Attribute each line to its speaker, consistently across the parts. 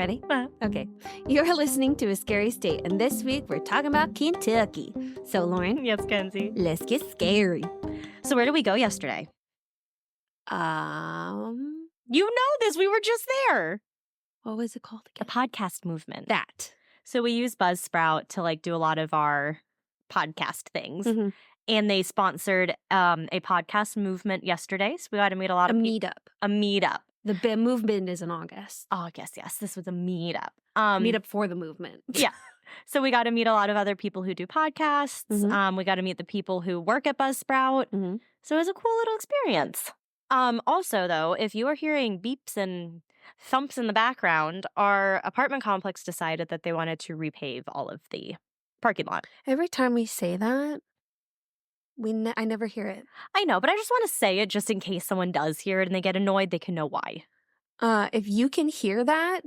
Speaker 1: Ready? Okay. You're listening to A Scary State, and this week we're talking about Kentucky. So, Lauren.
Speaker 2: Yes, Kenzie.
Speaker 1: Let's get scary.
Speaker 2: So where did we go yesterday? You know this. We were just there.
Speaker 1: What was it called
Speaker 2: The
Speaker 1: again?
Speaker 2: podcast movement.
Speaker 1: That.
Speaker 2: So we use Buzzsprout to do a lot of our podcast things.
Speaker 1: Mm-hmm.
Speaker 2: And they sponsored a podcast movement yesterday. So we got to meet a lot of people.
Speaker 1: A meetup.
Speaker 2: A meetup.
Speaker 1: The movement is in August.
Speaker 2: Oh, yes. This was a meetup.
Speaker 1: Meetup for the movement.
Speaker 2: Yeah. So we got to meet a lot of other people who do podcasts.
Speaker 1: Mm-hmm.
Speaker 2: We got to meet the people who work at Buzzsprout.
Speaker 1: Mm-hmm.
Speaker 2: So it was a cool little experience. Also, though, if you are hearing beeps and thumps in the background, our apartment complex decided that they wanted to repave all of the parking lot.
Speaker 1: Every time we say that, I never hear it.
Speaker 2: I know, but I just want to say it just in case someone does hear it and they get annoyed, they can know why.
Speaker 1: If you can hear that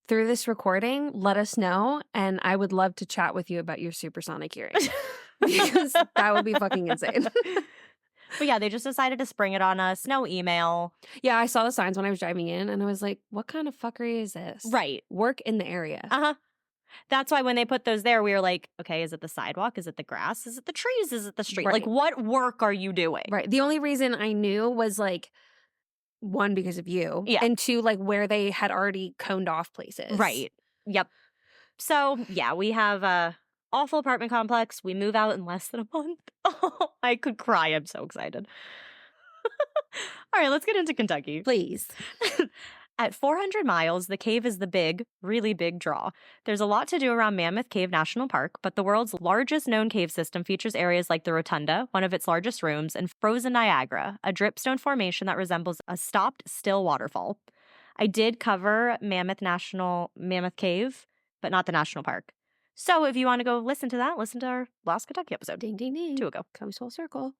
Speaker 1: through this recording, let us know, and I would love to chat with you about your supersonic hearing. Because that would be fucking insane.
Speaker 2: But yeah, they just decided to spring it on us. No email.
Speaker 1: Yeah, I saw the signs when I was driving in, and I was like, what kind of fuckery is this?
Speaker 2: Right.
Speaker 1: Work in the area.
Speaker 2: Uh-huh. That's why when they put those there, we were like, okay, is it the sidewalk? Is it the grass? Is it the trees? Is it the street?
Speaker 1: Right.
Speaker 2: Like, what work are you doing?
Speaker 1: Right. The only reason I knew was one, because of you.
Speaker 2: Yeah.
Speaker 1: And two, where they had already coned off places.
Speaker 2: Right. Yep. So, yeah, we have a awful apartment complex. We move out in less than a month. Oh, I could cry. I'm so excited. All right, let's get into Kentucky.
Speaker 1: Please.
Speaker 2: At 400 miles, the cave is the big, really big draw. There's a lot to do around Mammoth Cave National Park, but the world's largest known cave system features areas like the Rotunda, one of its largest rooms, and frozen Niagara, a dripstone formation that resembles a stopped, still waterfall. I did cover Mammoth Cave, but not the national park. So if you want to go listen to that, listen to our last Kentucky episode.
Speaker 1: Ding, ding, ding.
Speaker 2: 2 ago.
Speaker 1: Comes full circle.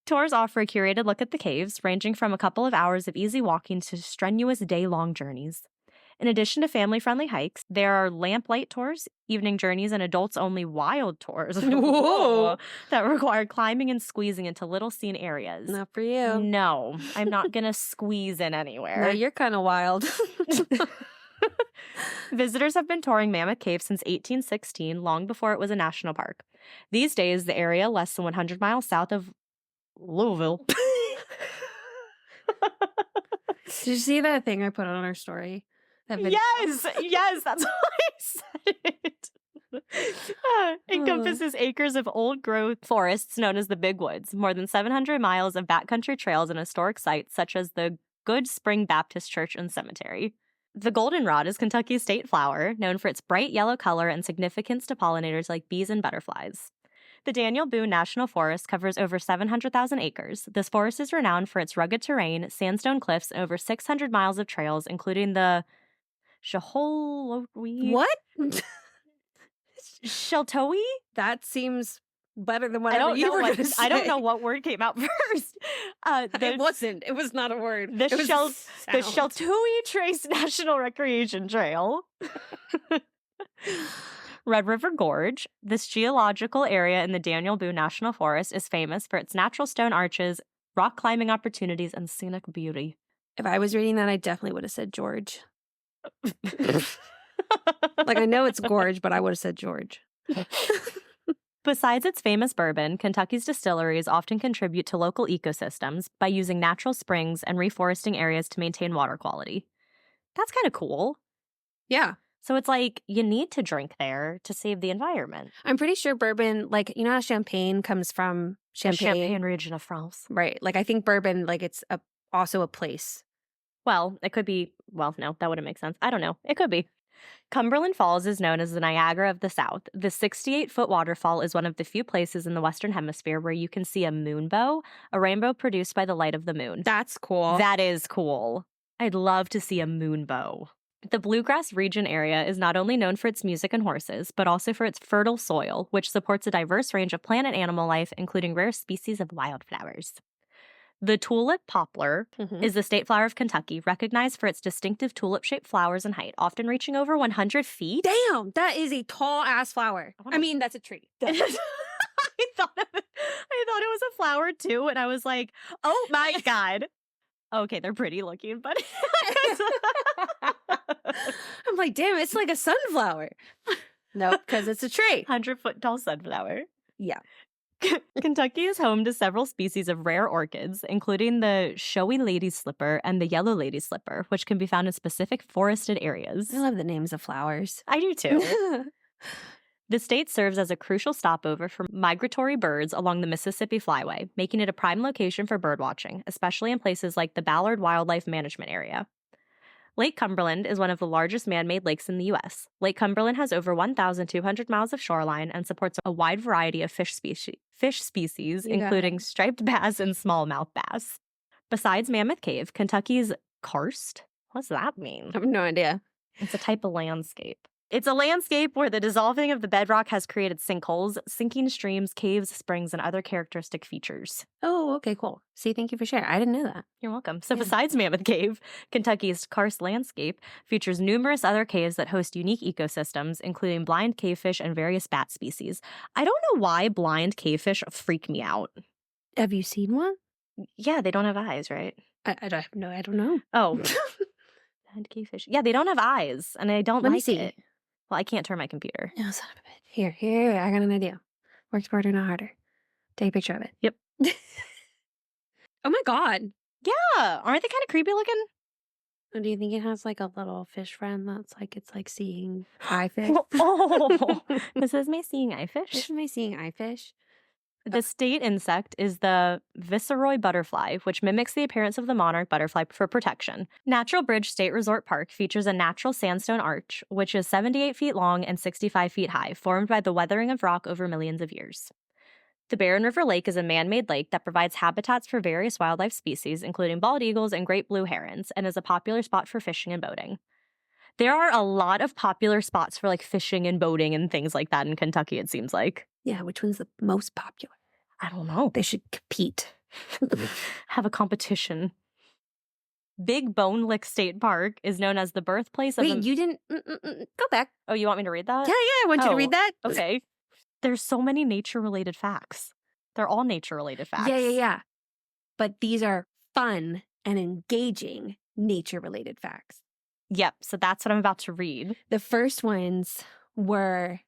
Speaker 2: Tours offer a curated look at the caves, ranging from a couple of hours of easy walking to strenuous day-long journeys. In addition to family-friendly hikes, there are lamplight tours, evening journeys, and adults-only wild tours
Speaker 1: Whoa.
Speaker 2: that require climbing and squeezing into little-seen areas.
Speaker 1: Not for you.
Speaker 2: No, I'm not going to squeeze in anywhere.
Speaker 1: No, you're kind of wild.
Speaker 2: Visitors have been touring Mammoth Cave since 1816, long before it was a national park. These days, the area, less than 100 miles south of Louisville.
Speaker 1: Did you see that thing I put on our story?
Speaker 2: Yes, that's why I said it. Encompasses acres of old-growth forests known as the Big Woods, more than 700 miles of backcountry trails and historic sites such as the Good Spring Baptist Church and Cemetery. The goldenrod is Kentucky's state flower, known for its bright yellow color and significance to pollinators like bees and butterflies. The Daniel Boone National Forest covers over 700,000 acres. This forest is renowned for its rugged terrain, sandstone cliffs, and over 600 miles of trails, including the
Speaker 1: What?
Speaker 2: Sheltoe?
Speaker 1: That seems better than whatever you were going to say.
Speaker 2: I don't know what word came out first.
Speaker 1: It wasn't. It was not a word.
Speaker 2: The Sheltoe Trace National Recreation Trail. Red River Gorge. This geological area in the Daniel Boone National Forest is famous for its natural stone arches, rock climbing opportunities, and scenic beauty.
Speaker 1: If I was reading that, I definitely would have said George. I know it's Gorge, but I would have said George.
Speaker 2: Besides its famous bourbon, Kentucky's distilleries often contribute to local ecosystems by using natural springs and reforesting areas to maintain water quality. That's kind of cool.
Speaker 1: Yeah.
Speaker 2: So it's you need to drink there to save the environment.
Speaker 1: I'm pretty sure bourbon, you know how champagne comes from Champagne?
Speaker 2: The Champagne region of France.
Speaker 1: Right. I think bourbon, it's also a place.
Speaker 2: Well, it could be, no, that wouldn't make sense. I don't know. It could be. Cumberland Falls is known as the Niagara of the South. The 68-foot waterfall is one of the few places in the Western Hemisphere where you can see a moonbow, a rainbow produced by the light of the moon.
Speaker 1: That's cool.
Speaker 2: That is cool. I'd love to see a moonbow. The Bluegrass region area is not only known for its music and horses, but also for its fertile soil, which supports a diverse range of plant and animal life, including rare species of wildflowers. The tulip poplar is the state flower of Kentucky, recognized for its distinctive tulip-shaped flowers and height, often reaching over 100 feet.
Speaker 1: Damn, that is a tall-ass flower. I mean, that's a tree.
Speaker 2: I thought it was a flower, too, and I was like, oh, my God. Okay, they're pretty looking, but
Speaker 1: I'm like, damn, it's like a sunflower. Nope, because it's a tree.
Speaker 2: 100-foot tall sunflower.
Speaker 1: Yeah.
Speaker 2: Kentucky is home to several species of rare orchids, including the showy lady slipper and the yellow lady slipper, which can be found in specific forested areas.
Speaker 1: I love the names of flowers.
Speaker 2: I do too. The state serves as a crucial stopover for migratory birds along the Mississippi Flyway, making it a prime location for birdwatching, especially in places like the Ballard Wildlife Management Area. Lake Cumberland is one of the largest man-made lakes in the U.S. Lake Cumberland has over 1,200 miles of shoreline and supports a wide variety of fish species, including striped bass and smallmouth bass. Besides Mammoth Cave, Kentucky's karst. What does that mean?
Speaker 1: I have no idea.
Speaker 2: It's a type of landscape. It's a landscape where the dissolving of the bedrock has created sinkholes, sinking streams, caves, springs, and other characteristic features.
Speaker 1: Oh, okay, cool. See, thank you for sharing. I didn't know that.
Speaker 2: You're welcome. So besides Mammoth Cave, Kentucky's karst landscape features numerous other caves that host unique ecosystems, including blind cavefish and various bat species. I don't know why blind cavefish freak me out.
Speaker 1: Have you seen one?
Speaker 2: Yeah, they don't have eyes, right?
Speaker 1: I don't know. I don't know.
Speaker 2: Oh. Blind cavefish. Yeah, they don't have eyes, and I don't
Speaker 1: Let me
Speaker 2: like
Speaker 1: see.
Speaker 2: it. Well, I can't turn my computer.
Speaker 1: No, son of a bitch. Here, I got an idea. Work smarter, not harder. Take a picture of it.
Speaker 2: Yep.
Speaker 1: Oh my God.
Speaker 2: Yeah, aren't they kind of creepy looking?
Speaker 1: Do you think it has like a little fish friend that's like, it's like seeing eye fish?
Speaker 2: Oh, this is my seeing eye fish.
Speaker 1: This is my seeing eye fish.
Speaker 2: The state insect is the viceroy butterfly, which mimics the appearance of the monarch butterfly for protection. Natural Bridge State Resort Park features a natural sandstone arch, which is 78 feet long and 65 feet high, formed by the weathering of rock over millions of years. The Barren River Lake is a man-made lake that provides habitats for various wildlife species, including bald eagles and great blue herons, and is a popular spot for fishing and boating. There are a lot of popular spots for like fishing and boating and things like that in Kentucky, it seems like.
Speaker 1: Yeah, which one's the most popular?
Speaker 2: I don't know.
Speaker 1: They should compete.
Speaker 2: Have a competition. Big Bone Lick State Park is known as the birthplace of...
Speaker 1: Wait, you didn't... Go back.
Speaker 2: Oh, you want me to read that?
Speaker 1: Yeah, I want you to read that.
Speaker 2: Okay. There's so many nature-related facts. They're all nature-related facts.
Speaker 1: Yeah. But these are fun and engaging nature-related facts.
Speaker 2: Yep, so that's what I'm about to read.
Speaker 1: The first ones were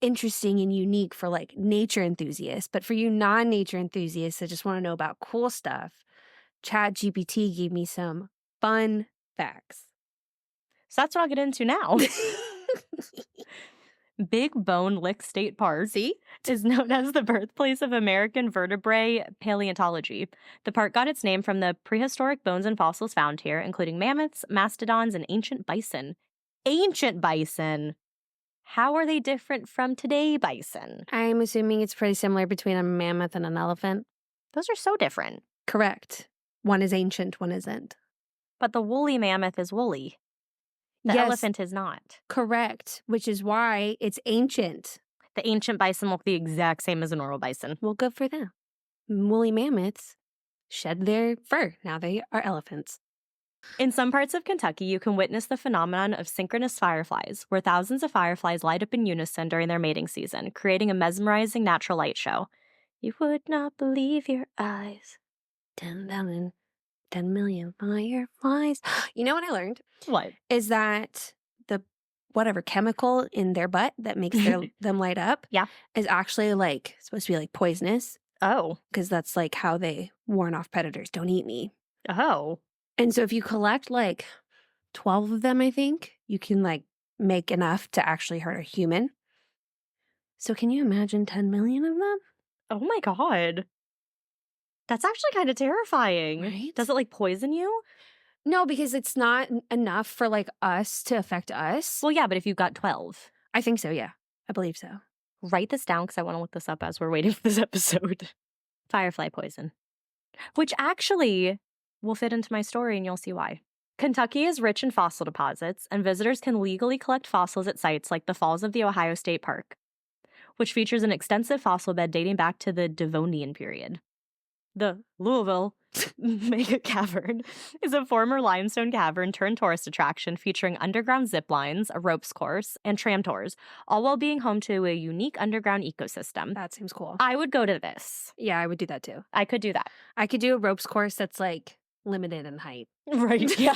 Speaker 1: interesting and unique for like nature enthusiasts, but for you non-nature enthusiasts that just want to know about cool stuff, ChatGPT gave me some fun facts.
Speaker 2: So that's what I'll get into now. Big Bone Lick State Park is known as the birthplace of American vertebrate paleontology. The park got its name from the prehistoric bones and fossils found here, including mammoths, mastodons, and ancient bison. Ancient bison! How are they different from today bison?
Speaker 1: I'm assuming it's pretty similar between a mammoth and an elephant.
Speaker 2: Those are so different.
Speaker 1: Correct. One is ancient, one isn't.
Speaker 2: But the woolly mammoth is woolly. The elephant is not.
Speaker 1: Correct, which is why it's ancient.
Speaker 2: The ancient bison look the exact same as a normal bison.
Speaker 1: Well, good for them. Woolly mammoths shed their fur. Now they are elephants.
Speaker 2: In some parts of Kentucky, you can witness the phenomenon of synchronous fireflies, where thousands of fireflies light up in unison during their mating season, creating a mesmerizing natural light show. You would not believe your eyes.
Speaker 1: 10,000, 10 million fireflies. You know what I learned?
Speaker 2: What?
Speaker 1: Is that the whatever chemical in their butt that makes them light up is actually like supposed to be like poisonous.
Speaker 2: Oh.
Speaker 1: Because that's like how they warn off predators. Don't eat me.
Speaker 2: Oh.
Speaker 1: And so if you collect like 12 of them, I think, you can like make enough to actually hurt a human. So can you imagine 10 million of them?
Speaker 2: Oh my God. That's actually kind of terrifying.
Speaker 1: Right?
Speaker 2: Does it like poison you?
Speaker 1: No, because it's not enough for like us to affect us.
Speaker 2: Well, yeah, but if you've got 12.
Speaker 1: I think so, yeah. I believe so.
Speaker 2: Write this down because I want to look this up as we're waiting for this episode. Firefly poison. Which actually will fit into my story and you'll see why. Kentucky is rich in fossil deposits, and visitors can legally collect fossils at sites like the Falls of the Ohio State Park, which features an extensive fossil bed dating back to the Devonian period. The Louisville Mega Cavern is a former limestone cavern turned tourist attraction featuring underground zip lines, a ropes course, and tram tours, all while being home to a unique underground ecosystem.
Speaker 1: That seems cool.
Speaker 2: I would go to this.
Speaker 1: Yeah, I would do that too.
Speaker 2: I could do that.
Speaker 1: I could do a ropes course that's like limited in height.
Speaker 2: Right. Yeah.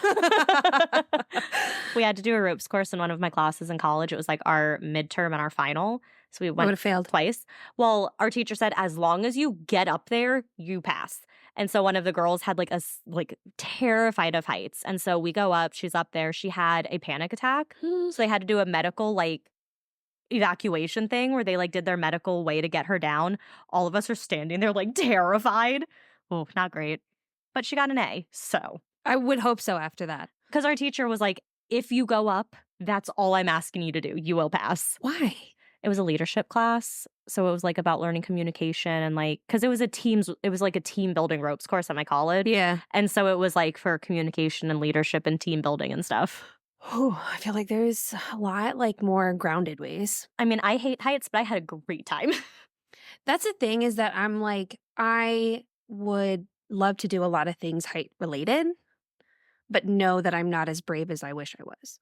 Speaker 2: We had to do a ropes course in one of my classes in college. It was like our midterm and our final. So we
Speaker 1: I would
Speaker 2: went
Speaker 1: have failed.
Speaker 2: twice. Well, our teacher said, as long as you get up there, you pass. And so one of the girls had like terrified of heights. And so we go up, she's up there. She had a panic attack. So they had to do a medical like evacuation thing where they like did their medical way to get her down. All of us are standing there like terrified. Oh, not great. But she got an A. So
Speaker 1: I would hope so after that.
Speaker 2: because our teacher was like, if you go up, that's all I'm asking you to do. You will pass.
Speaker 1: Why?
Speaker 2: It was a leadership class. So it was like about learning communication and like, because it was like a team building ropes course at my college.
Speaker 1: Yeah.
Speaker 2: And so it was like for communication and leadership and team building and stuff.
Speaker 1: Oh, I feel like there's a lot like more grounded ways.
Speaker 2: I mean, I hate heights, but I had a great time.
Speaker 1: That's the thing is that I'm like, I would love to do a lot of things height related, but know that I'm not as brave as I wish I was.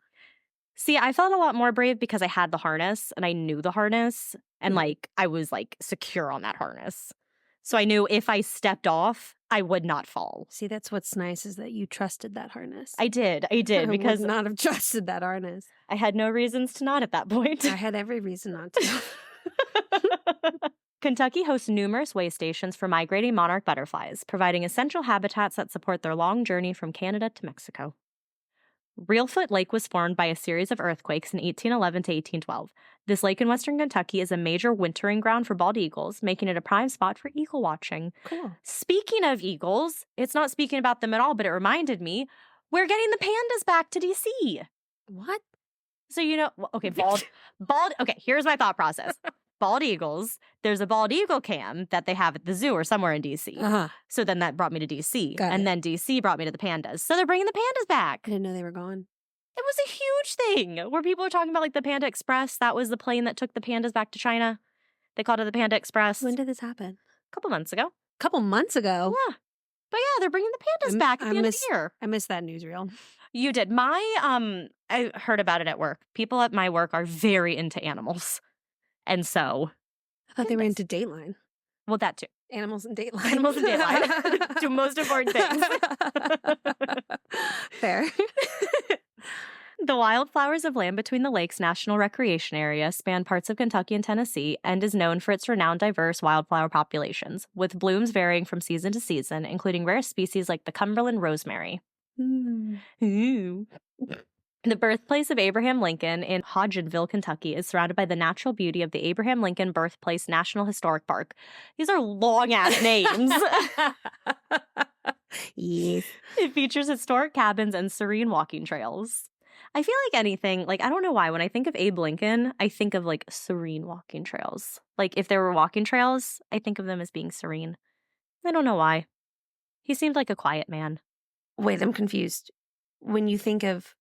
Speaker 2: See, I felt a lot more brave because I had the harness and I knew the harness and like I was like secure on that harness. So I knew if I stepped off, I would not fall.
Speaker 1: See, that's what's nice is that you trusted that harness.
Speaker 2: I did because
Speaker 1: would not have trusted that harness.
Speaker 2: I had no reasons to not at that point.
Speaker 1: I had every reason not to.
Speaker 2: Kentucky hosts numerous way stations for migrating monarch butterflies, providing essential habitats that support their long journey from Canada to Mexico. Reelfoot Lake was formed by a series of earthquakes in 1811 to 1812. This lake in western Kentucky is a major wintering ground for bald eagles, making it a prime spot for eagle watching.
Speaker 1: Cool.
Speaker 2: Speaking of eagles, it's not speaking about them at all, but it reminded me, we're getting the pandas back to DC.
Speaker 1: What?
Speaker 2: So, okay, okay, here's my thought process. Bald eagles, there's a bald eagle cam that they have at the zoo or somewhere in DC.
Speaker 1: Uh-huh.
Speaker 2: So then that brought me to DC.
Speaker 1: Got it.
Speaker 2: Then DC brought me to the pandas. So they're bringing the pandas back.
Speaker 1: I didn't know they were gone.
Speaker 2: It was a huge thing where people were talking about like the Panda Express. That was the plane that took the pandas back to China. They called it the Panda Express.
Speaker 1: When did this happen?
Speaker 2: A couple months ago.
Speaker 1: Couple months ago?
Speaker 2: Yeah. But yeah, they're bringing the pandas back at the end of the year.
Speaker 1: I missed that newsreel.
Speaker 2: You did. I heard about it at work. People at my work are very into animals. And so...
Speaker 1: I thought they were into Dateline.
Speaker 2: Well, that too.
Speaker 1: Animals and Dateline.
Speaker 2: Animals and Dateline. Two most important things.
Speaker 1: Fair.
Speaker 2: The Wildflowers of Land Between the Lakes National Recreation Area span parts of Kentucky and Tennessee and is known for its renowned diverse wildflower populations, with blooms varying from season to season, including rare species like the Cumberland rosemary. Ooh. The birthplace of Abraham Lincoln in Hodgenville, Kentucky, is surrounded by the natural beauty of the Abraham Lincoln Birthplace National Historic Park. These are long-ass names.
Speaker 1: Yes.
Speaker 2: It features historic cabins and serene walking trails. I feel like anything, like, I don't know why, when I think of Abe Lincoln, I think of, like, serene walking trails. Like, if there were walking trails, I think of them as being serene. I don't know why. He seemed like a quiet man.
Speaker 1: Wait, I'm confused. When you think of...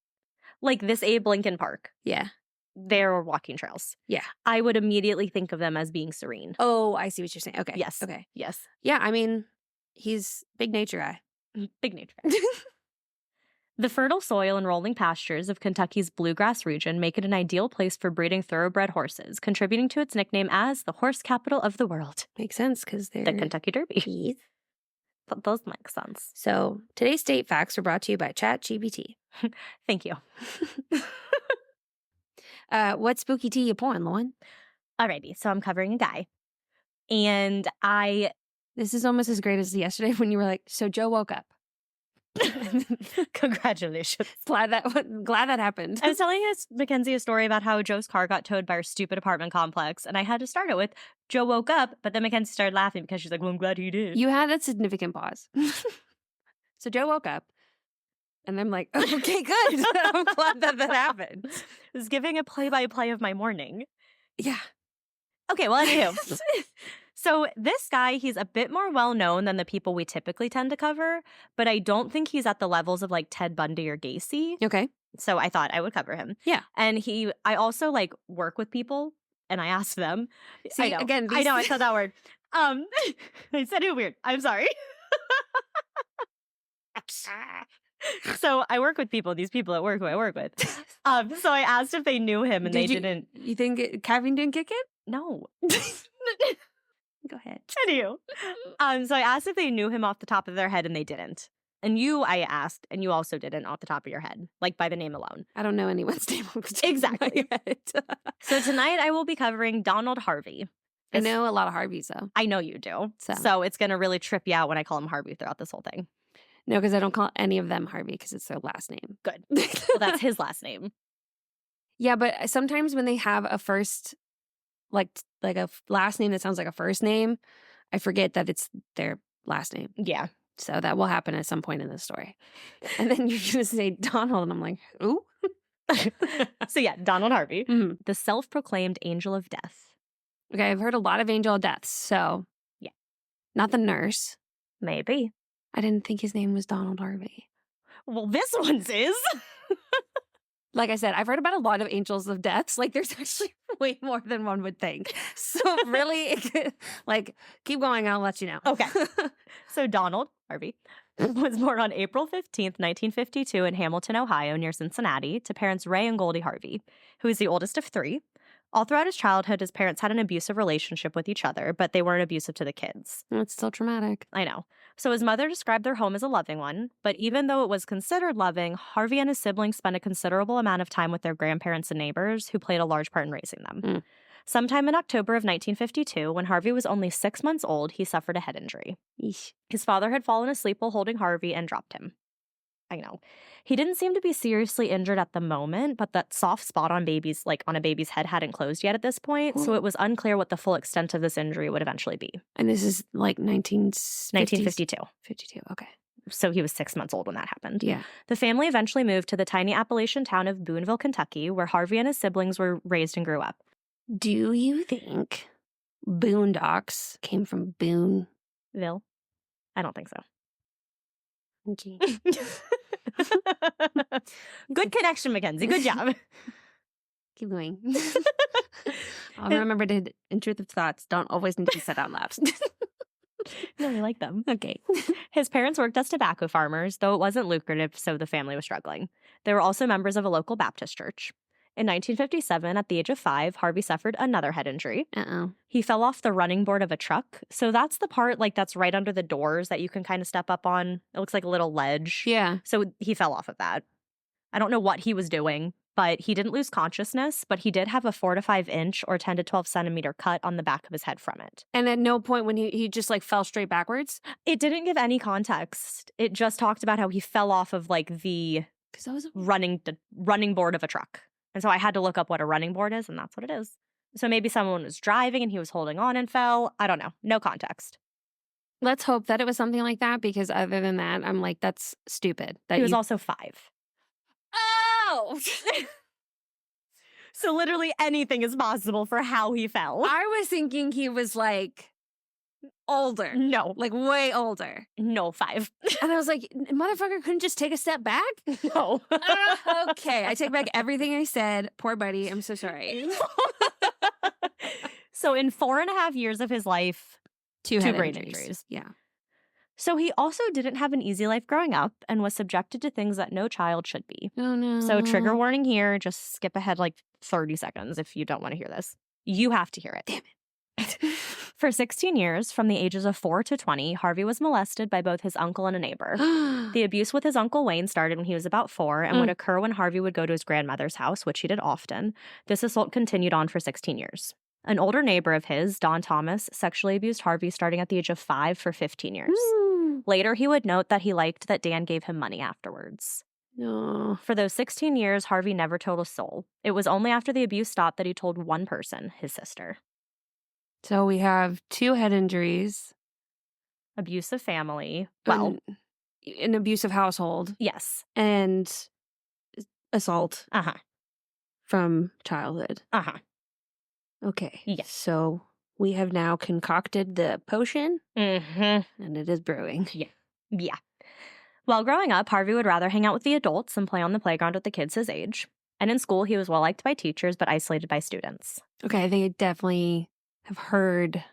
Speaker 2: Like this Abe Lincoln Park.
Speaker 1: Yeah.
Speaker 2: There are walking trails.
Speaker 1: Yeah.
Speaker 2: I would immediately think of them as being serene.
Speaker 1: Oh, I see what you're saying. Okay.
Speaker 2: Yes.
Speaker 1: Okay.
Speaker 2: Yes.
Speaker 1: Yeah, I mean, he's big nature guy.
Speaker 2: Big nature guy. The fertile soil and rolling pastures of Kentucky's bluegrass region make it an ideal place for breeding thoroughbred horses, contributing to its nickname as the horse capital of the world.
Speaker 1: Makes sense because they're...
Speaker 2: The Kentucky Derby.
Speaker 1: Yes.
Speaker 2: But those make sense.
Speaker 1: So today's state facts were brought to you by ChatGPT.
Speaker 2: Thank you.
Speaker 1: What spooky tea you pouring, Lauren?
Speaker 2: Alrighty, so I'm covering a guy. And
Speaker 1: This is almost as great as yesterday when you were like, so Joe woke up.
Speaker 2: Congratulations.
Speaker 1: Glad that happened.
Speaker 2: I was telling Mackenzie a story about how Joe's car got towed by her stupid apartment complex, and I had to start it with, Joe woke up, but then Mackenzie started laughing because she's like, well, I'm glad he did.
Speaker 1: You had a significant pause. So Joe woke up, and I'm like, okay, good. I'm glad that happened.
Speaker 2: I was giving a play-by-play of my morning.
Speaker 1: Yeah.
Speaker 2: Okay, well, anywho. So this guy, he's a bit more well-known than the people we typically tend to cover, but I don't think he's at the levels of like Ted Bundy or Gacy.
Speaker 1: Okay.
Speaker 2: So I thought I would cover him.
Speaker 1: Yeah.
Speaker 2: And I also like work with people and I ask them.
Speaker 1: See,
Speaker 2: I know.
Speaker 1: Again,
Speaker 2: I know, I said that word. I said it weird. I'm sorry. So I work with people, these people at work who I work with. So I asked if they knew him and didn't.
Speaker 1: You think Kevin didn't kick it?
Speaker 2: No.
Speaker 1: Go ahead.
Speaker 2: Anywho. So I asked if they knew him off the top of their head and they didn't. And I asked, and you also didn't off the top of your head, like by the name alone.
Speaker 1: I don't know anyone's name.
Speaker 2: Exactly. So tonight I will be covering Donald Harvey.
Speaker 1: I know a lot of Harveys, though.
Speaker 2: I know you do.
Speaker 1: So.
Speaker 2: So it's going to really trip you out when I call him Harvey throughout this whole thing.
Speaker 1: No, because I don't call any of them Harvey because it's their last name.
Speaker 2: Good. Well, that's his last name.
Speaker 1: Yeah, but sometimes when they have a first, like a last name that sounds like a first name, I forget that it's their last name.
Speaker 2: Yeah.
Speaker 1: So that will happen at some point in the story. And then you're going to say Donald, and I'm like, ooh.
Speaker 2: So yeah, Donald Harvey,
Speaker 1: Mm-hmm.
Speaker 2: the self-proclaimed angel of death.
Speaker 1: Okay, I've heard a lot of angel deaths, so
Speaker 2: yeah.
Speaker 1: Not the nurse.
Speaker 2: Maybe.
Speaker 1: I didn't think his name was Donald Harvey.
Speaker 2: Well, this one's is.
Speaker 1: Like I said, I've heard about a lot of angels of deaths. Like, there's actually way more than one would think. So really, like, keep going. I'll let you know.
Speaker 2: Okay. So Donald Harvey was born on April 15th, 1952 in Hamilton, Ohio, near Cincinnati, to parents Ray and Goldie Harvey, who is the oldest of three. All throughout his childhood, his parents had an abusive relationship with each other, but they weren't abusive to the kids.
Speaker 1: It's still traumatic.
Speaker 2: I know. So his mother described their home as a loving one, but even though it was considered loving, Harvey and his siblings spent a considerable amount of time with their grandparents and neighbors, who played a large part in raising them. Sometime in October of 1952, when Harvey was only 6 months old, he suffered a head injury.
Speaker 1: Eesh.
Speaker 2: His father had fallen asleep while holding Harvey and dropped him. I know. He didn't seem to be seriously injured at the moment, but that soft spot on a baby's head hadn't closed yet at this point, so it was unclear what the full extent of this injury would eventually be.
Speaker 1: And this is like
Speaker 2: 1952.
Speaker 1: 52, okay.
Speaker 2: So he was 6 months old when that happened.
Speaker 1: Yeah.
Speaker 2: The family eventually moved to the tiny Appalachian town of Booneville, Kentucky, where Harvey and his siblings were raised and grew up.
Speaker 1: Do you think Boondocks came from Booneville?
Speaker 2: I don't think so.
Speaker 1: Okay.
Speaker 2: Good connection, Mackenzie. Good job.
Speaker 1: Keep going. I'll remember to intrusive thoughts don't always need to be said out loud.
Speaker 2: No, I like them.
Speaker 1: Okay.
Speaker 2: His parents worked as tobacco farmers, though it wasn't lucrative, so the family was struggling. They were also members of a local Baptist church. In 1957, at the age of 5, Harvey suffered another head injury.
Speaker 1: Uh-oh.
Speaker 2: He fell off the running board of a truck. So that's the part, that's right under the doors that you can kind of step up on. It looks like a little ledge.
Speaker 1: Yeah.
Speaker 2: So he fell off of that. I don't know what he was doing, but he didn't lose consciousness, but he did have a 4 to 5 inch or 10 to 12 centimeter cut on the back of his head from it.
Speaker 1: And at no point when he just fell straight backwards?
Speaker 2: It didn't give any context. It just talked about how he fell off of the running board of a truck. And so I had to look up what a running board is, and that's what it is. So maybe someone was driving and he was holding on and fell. I don't know. No context.
Speaker 1: Let's hope that it was something like that, because other than that, I'm like, that's stupid.
Speaker 2: He was also 5.
Speaker 1: Oh!
Speaker 2: So literally anything is possible for how he fell.
Speaker 1: I was thinking he was older.
Speaker 2: No.
Speaker 1: Way older.
Speaker 2: No, 5.
Speaker 1: And I was like, motherfucker couldn't just take a step back?
Speaker 2: No.
Speaker 1: Okay, I take back everything I said. Poor buddy, I'm so sorry.
Speaker 2: So in 4.5 years of his life, two
Speaker 1: head
Speaker 2: brain injuries.
Speaker 1: Yeah.
Speaker 2: So he also didn't have an easy life growing up and was subjected to things that no child should be.
Speaker 1: Oh, no.
Speaker 2: So trigger warning here. Just skip ahead 30 seconds if you don't want to hear this. You have to hear it.
Speaker 1: Damn it.
Speaker 2: For 16 years, from the ages of 4 to 20, Harvey was molested by both his uncle and a neighbor. The abuse with his uncle Wayne started when he was about 4 and would occur when Harvey would go to his grandmother's house, which he did often. This assault continued on for 16 years. An older neighbor of his, Don Thomas, sexually abused Harvey starting at the age of 5 for 15 years. Later, he would note that he liked that Dan gave him money afterwards.
Speaker 1: No.
Speaker 2: For those 16 years, Harvey never told a soul. It was only after the abuse stopped that he told one person, his sister.
Speaker 1: So we have 2 head injuries.
Speaker 2: Abusive family. Well,
Speaker 1: an abusive household.
Speaker 2: Yes.
Speaker 1: And assault.
Speaker 2: Uh-huh.
Speaker 1: From childhood.
Speaker 2: Uh-huh.
Speaker 1: Okay.
Speaker 2: Yes.
Speaker 1: So we have now concocted the potion.
Speaker 2: Mm-hmm.
Speaker 1: And it is brewing.
Speaker 2: Yeah. While growing up, Harvey would rather hang out with the adults and play on the playground with the kids his age. And in school, he was well-liked by teachers, but isolated by students.
Speaker 1: Okay, I think I definitely have heard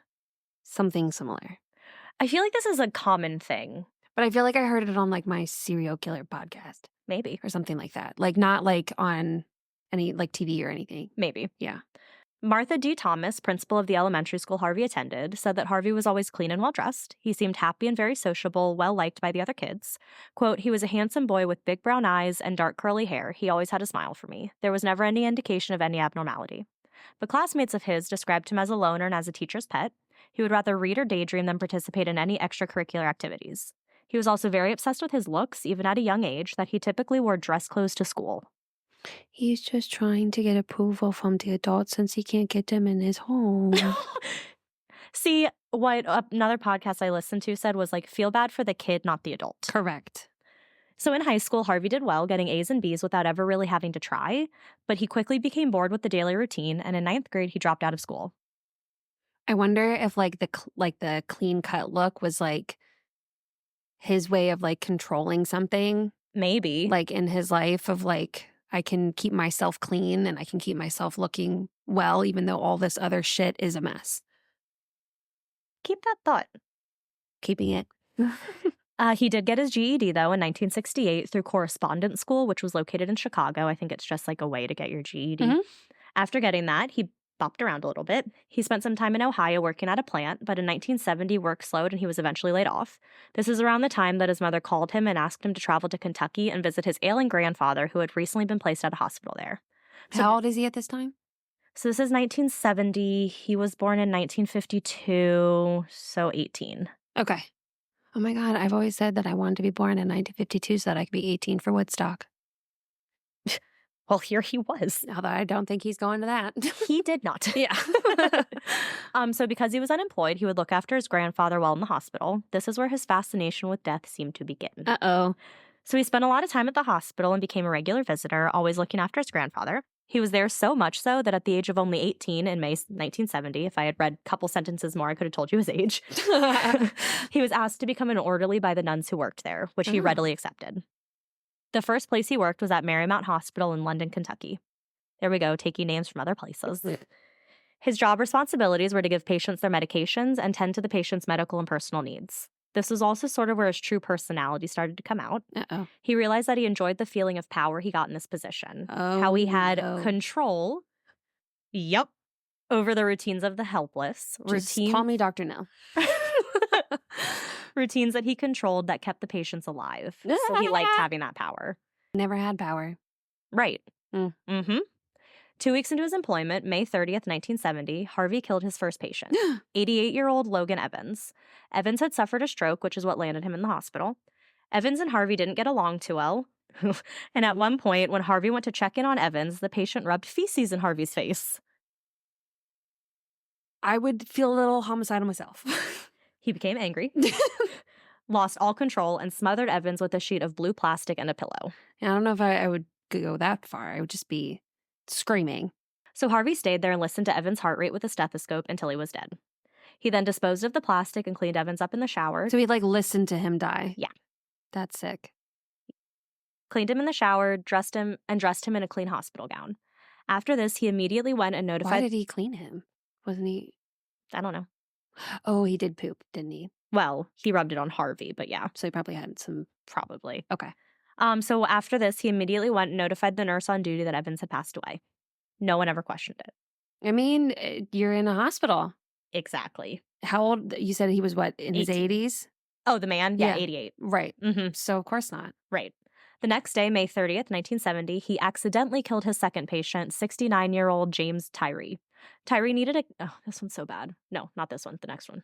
Speaker 1: something similar.
Speaker 2: I feel like this is a common thing.
Speaker 1: But I feel like I heard it on my serial killer podcast.
Speaker 2: Maybe.
Speaker 1: Or something like that. Not on any TV or anything.
Speaker 2: Maybe.
Speaker 1: Yeah.
Speaker 2: Martha D. Thomas, principal of the elementary school Harvey attended, said that Harvey was always clean and well-dressed. He seemed happy and very sociable, well-liked by the other kids. Quote, he was a handsome boy with big brown eyes and dark curly hair. He always had a smile for me. There was never any indication of any abnormality. But classmates of his described him as a loner and as a teacher's pet. He would rather read or daydream than participate in any extracurricular activities. He was also very obsessed with his looks, even at a young age, that he typically wore dress clothes to school.
Speaker 1: He's just trying to get approval from the adults since he can't get them in his home.
Speaker 2: See, what another podcast I listened to said was like, feel bad for the kid, not the adult.
Speaker 1: Correct.
Speaker 2: So in high school, Harvey did well, getting A's and B's without ever really having to try, but he quickly became bored with the daily routine, and in 9th grade, he dropped out of school.
Speaker 1: I wonder if like the clean cut look was like his way of like controlling something,
Speaker 2: Maybe.
Speaker 1: like in his life of like, I can keep myself clean and I can keep myself looking well, even though all this other shit is a mess.
Speaker 2: Keep that thought.
Speaker 1: Keeping it.
Speaker 2: He did get his GED, though, in 1968 through correspondence school, which was located in Chicago. I think it's just like a way to get your GED.
Speaker 1: Mhm.
Speaker 2: After getting that, he bopped around a little bit. He spent some time in Ohio working at a plant, but in 1970, work slowed and he was eventually laid off. This is around the time that his mother called him and asked him to travel to Kentucky and visit his ailing grandfather, who had recently been placed at a hospital there.
Speaker 1: How old is he at this time?
Speaker 2: So this is 1970. He was born in 1952, so 18.
Speaker 1: Okay. Oh my God, I've always said that I wanted to be born in 1952 so that I could be 18 for Woodstock.
Speaker 2: Well, here he was.
Speaker 1: Although I don't think he's going to that.
Speaker 2: He did not.
Speaker 1: Yeah.
Speaker 2: So because he was unemployed, he would look after his grandfather while in the hospital. This is where his fascination with death seemed to begin.
Speaker 1: Uh-oh.
Speaker 2: So he spent a lot of time at the hospital and became a regular visitor, always looking after his grandfather. He was there so much so that at the age of only 18 in May 1970, if I had read a couple sentences more, I could have told you his age. He was asked to become an orderly by the nuns who worked there, which he readily accepted. The first place he worked was at Marymount Hospital in London, Kentucky. There we go, taking names from other places. His job responsibilities were to give patients their medications and tend to the patient's medical and personal needs. This was also sort of where his true personality started to come out.
Speaker 1: Uh-oh.
Speaker 2: He realized that he enjoyed the feeling of power he got in this position.
Speaker 1: Oh,
Speaker 2: how he had
Speaker 1: no.
Speaker 2: control, over the routines of the helpless.
Speaker 1: Just call me Dr. No.
Speaker 2: Routines that he controlled that kept the patients alive. So he liked having that power.
Speaker 1: Never had power.
Speaker 2: Right.
Speaker 1: Mm.
Speaker 2: Mm-hmm. 2 weeks into his employment, May 30th, 1970, Harvey killed his first patient, 88-year-old Logan Evans. Evans had suffered a stroke, which is what landed him in the hospital. Evans and Harvey didn't get along too well. And at one point, when Harvey went to check in on Evans, the patient rubbed feces in Harvey's face.
Speaker 1: I would feel a little homicidal myself.
Speaker 2: He became angry, lost all control, and smothered Evans with a sheet of blue plastic and a pillow.
Speaker 1: I don't know if I would go that far. I would just be screaming.
Speaker 2: So Harvey stayed there and listened to Evans' heart rate with a stethoscope until he was dead. He then disposed of the plastic and cleaned Evans up in the shower.
Speaker 1: So he'd like listen to him die.
Speaker 2: Yeah.
Speaker 1: That's sick.
Speaker 2: Cleaned him in the shower, dressed him in a clean hospital gown. After this, he immediately went and notified...
Speaker 1: Why did he clean him? Wasn't he...
Speaker 2: I don't know.
Speaker 1: Oh, he did poop, didn't he?
Speaker 2: Well, he rubbed it on Harvey, but yeah.
Speaker 1: So he probably had some...
Speaker 2: Probably.
Speaker 1: Okay.
Speaker 2: So after this, he immediately went and notified the nurse on duty that Evans had passed away. No one ever questioned it.
Speaker 1: I mean, you're in a hospital.
Speaker 2: Exactly.
Speaker 1: How old? You said he was what, in his 80s?
Speaker 2: Oh, the man? Yeah,
Speaker 1: Yeah.
Speaker 2: 88.
Speaker 1: Right.
Speaker 2: Mm-hmm.
Speaker 1: So of course not.
Speaker 2: Right. The next day, May 30th, 1970, he accidentally killed his second patient, 69-year-old James Tyree. Tyree needed a... Oh, this one's so bad. No, not this one. The next one.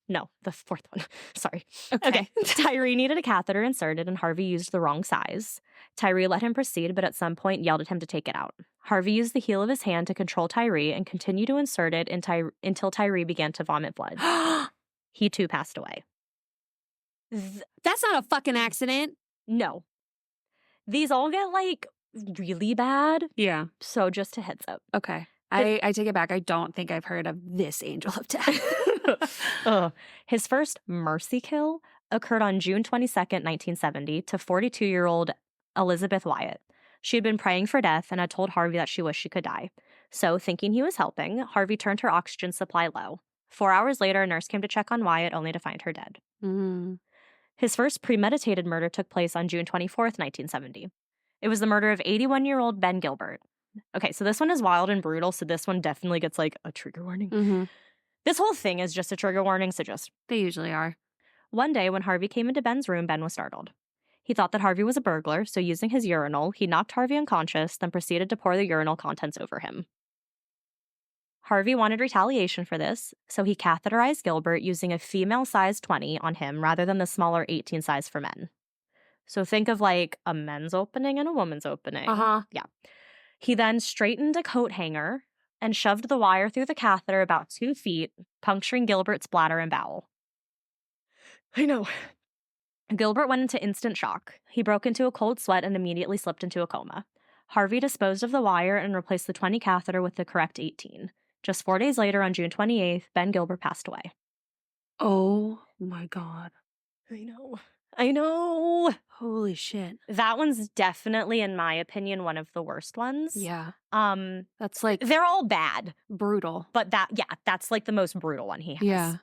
Speaker 2: No, the fourth one. Sorry. Okay. Tyree needed a catheter inserted, and Harvey used the wrong size. Tyree let him proceed, but at some point yelled at him to take it out. Harvey used the heel of his hand to control Tyree and continued to insert it until Tyree began to vomit blood. He too passed away.
Speaker 1: That's not a fucking accident.
Speaker 2: No. These all get, like, really bad.
Speaker 1: Yeah.
Speaker 2: So just a heads up.
Speaker 1: Okay. I take it back. I don't think I've heard of this angel of death.
Speaker 2: His first mercy kill occurred on June 22nd, 1970, to 42-year-old Elizabeth Wyatt. She had been praying for death and had told Harvey that she wished she could die. So, thinking he was helping, Harvey turned her oxygen supply low. 4 hours later, a nurse came to check on Wyatt, only to find her dead.
Speaker 1: Mm.
Speaker 2: His first premeditated murder took place on June 24th, 1970. It was the murder of 81-year-old Ben Gilbert. Okay, so this one is wild and brutal, so this one definitely gets like a trigger warning. This whole thing is just a trigger warning, so just.
Speaker 1: They usually are.
Speaker 2: One day when Harvey came into Ben's room, Ben was startled. He thought that Harvey was a burglar, so using his urinal, he knocked Harvey unconscious, then proceeded to pour the urinal contents over him. Harvey wanted retaliation for this, so he catheterized Gilbert using a female size 20 on him rather than the smaller 18 size for men. So think of like a men's opening and a woman's opening. Yeah. He then straightened a coat hanger and shoved the wire through the catheter about 2 feet, puncturing Gilbert's bladder and bowel. I know. Gilbert went into instant shock. He broke into a cold sweat and immediately slipped into a coma. Harvey disposed of the wire and replaced the 20 catheter with the correct 18. Just 4 days later, on June 28th, Ben Gilbert passed away.
Speaker 1: Oh my God.
Speaker 2: I know.
Speaker 1: Holy shit.
Speaker 2: That one's definitely, in my opinion, one of the worst ones.
Speaker 1: Yeah. That's like
Speaker 2: They're all bad,
Speaker 1: brutal.
Speaker 2: but that's like the most brutal one he has.
Speaker 1: Yeah.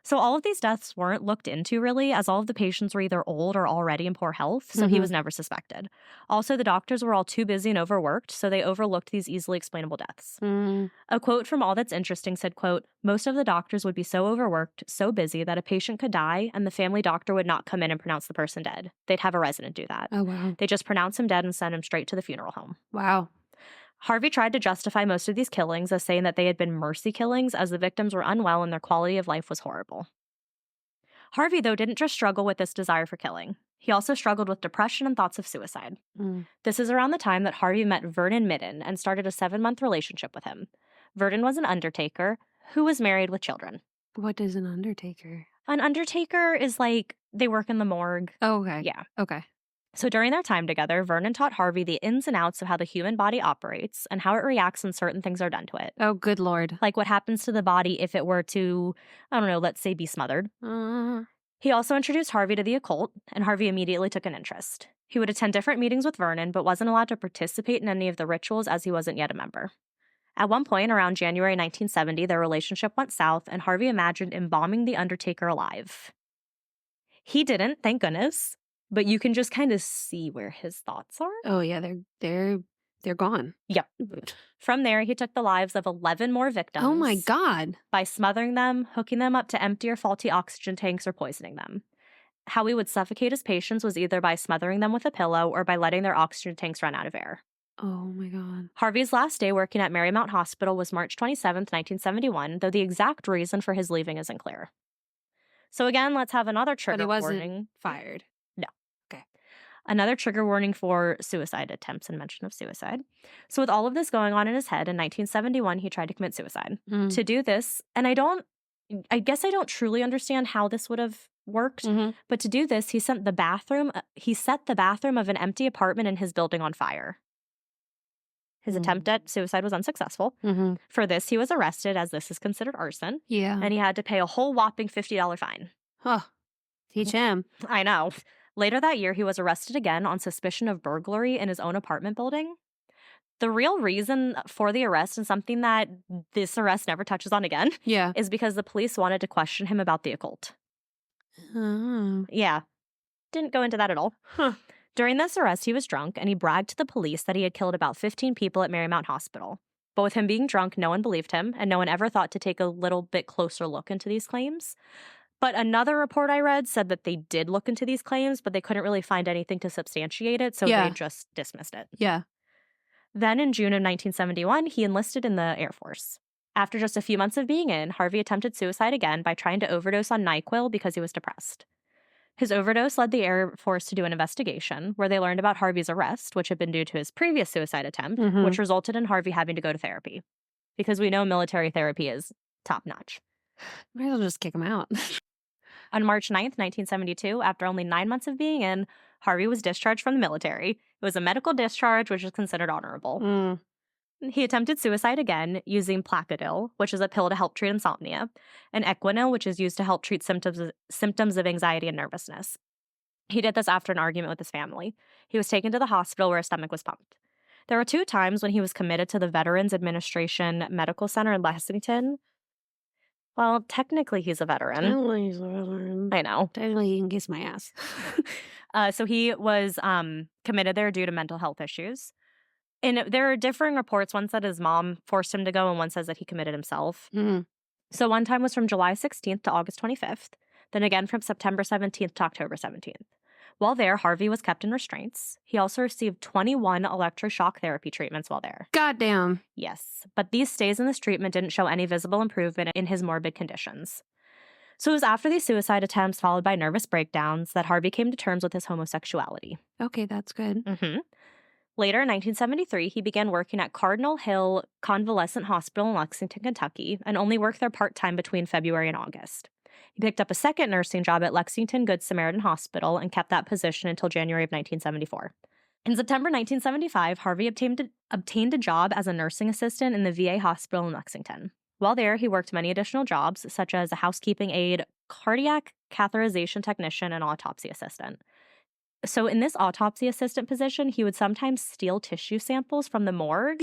Speaker 2: So all of these deaths weren't looked into really, as all of the patients were either old or already in poor health, so he was never suspected. Also, the doctors were all too busy and overworked, so they overlooked these easily explainable deaths. A quote from All That's Interesting said, quote, "Most of the doctors would be so overworked, so busy, that a patient could die and the family doctor would not come in and pronounce the person dead. They'd have a resident do that.
Speaker 1: Oh, wow.
Speaker 2: They just pronounce him dead and send him straight to the funeral home."
Speaker 1: Wow.
Speaker 2: Harvey tried to justify most of these killings as saying that they had been mercy killings as the victims were unwell and their quality of life was horrible. Harvey, though, didn't just struggle with this desire for killing. He also struggled with depression and thoughts of suicide. This is around the time that Harvey met Vernon Midden and started a 7-month relationship with him. Vernon was an undertaker who was married with children.
Speaker 1: What is an undertaker?
Speaker 2: An undertaker is like they work in the morgue.
Speaker 1: Oh, okay.
Speaker 2: Yeah.
Speaker 1: Okay.
Speaker 2: So during their time together, Vernon taught Harvey the ins and outs of how the human body operates and how it reacts when certain things are done to it.
Speaker 1: Oh, good Lord.
Speaker 2: Like what happens to the body if it were to, I don't know, let's say be smothered. He also introduced Harvey to the occult, and Harvey immediately took an interest. He would attend different meetings with Vernon, but wasn't allowed to participate in any of the rituals as he wasn't yet a member. At one point, around January 1970, their relationship went south, and Harvey imagined embalming the Undertaker alive. He didn't, thank goodness, but you can just kind of see where his thoughts are.
Speaker 1: Oh, yeah, they're gone.
Speaker 2: Yep. From there, he took the lives of 11 more victims.
Speaker 1: Oh my God.
Speaker 2: By smothering them, hooking them up to empty or faulty oxygen tanks, or poisoning them. How he would suffocate his patients was either by smothering them with a pillow or by letting their oxygen tanks run out of air.
Speaker 1: Oh my God.
Speaker 2: Harvey's last day working at Marymount Hospital was March 27th, 1971, though the exact reason for his leaving isn't clear. So again, let's have another trigger
Speaker 1: But he wasn't
Speaker 2: warning.
Speaker 1: fired.
Speaker 2: No.
Speaker 1: Okay.
Speaker 2: Another trigger warning for suicide attempts and mention of suicide. So with all of this going on in his head, in 1971, he tried to commit suicide. To do this, and I guess I don't truly understand how this would have worked, but to do this, he set the bathroom of an empty apartment in his building on fire. His attempt at suicide was unsuccessful. For this, he was arrested, as this is considered arson.
Speaker 1: Yeah.
Speaker 2: And he had to pay a whole whopping $50 fine.
Speaker 1: Huh. Teach him.
Speaker 2: I know. Later that year, he was arrested again on suspicion of burglary in his own apartment building. The real reason for the arrest, and something that this arrest never touches on again, is because the police wanted to question him about the occult. Yeah. Didn't go into that at all. During this arrest, he was drunk, and he bragged to the police that he had killed about 15 people at Marymount Hospital. But with him being drunk, no one believed him, and no one ever thought to take a little bit closer look into these claims. But another report I read said that they did look into these claims, but they couldn't really find anything to substantiate it, so they just dismissed it.
Speaker 1: Yeah.
Speaker 2: Then in June of 1971, he enlisted in the Air Force. After just a few months of being in, Harvey attempted suicide again by trying to overdose on NyQuil because he was depressed. His overdose led the Air Force to do an investigation where they learned about Harvey's arrest, which had been due to his previous suicide attempt, which resulted in Harvey having to go to therapy. Because we know military therapy is top-notch.
Speaker 1: Might as well just kick him out.
Speaker 2: On March 9th, 1972, after only 9 months of being in, Harvey was discharged from the military. It was a medical discharge, which is considered honorable. He attempted suicide again using Placodil, which is a pill to help treat insomnia, and Equinil, which is used to help treat symptoms of anxiety and nervousness. He did this after an argument with his family. He was taken to the hospital where his stomach was pumped. There were 2 times when he was committed to the Veterans Administration Medical Center in Lexington. Well, technically he's a veteran.
Speaker 1: Technically he's a veteran.
Speaker 2: I know.
Speaker 1: Technically he can kiss my ass.
Speaker 2: So he was committed there due to mental health issues. And there are differing reports. One said his mom forced him to go, and one says that he committed himself.
Speaker 1: Mm.
Speaker 2: So one time was from July 16th to August 25th, then again from September 17th to October 17th. While there, Harvey was kept in restraints. He also received 21 electroshock therapy treatments while there.
Speaker 1: Goddamn.
Speaker 2: Yes, but these stays in this treatment didn't show any visible improvement in his morbid conditions. So it was after these suicide attempts, followed by nervous breakdowns, that Harvey came to terms with his homosexuality.
Speaker 1: Okay, that's good.
Speaker 2: Later, in 1973, he began working at Cardinal Hill Convalescent Hospital in Lexington, Kentucky, and only worked there part-time between February and August. He picked up a second nursing job at Lexington Good Samaritan Hospital and kept that position until January of 1974. In September 1975, Harvey obtained a job as a nursing assistant in the VA hospital in Lexington. While there, he worked many additional jobs, such as a housekeeping aide, cardiac catheterization technician, and autopsy assistant. So in this autopsy assistant position, he would sometimes steal tissue samples from the morgue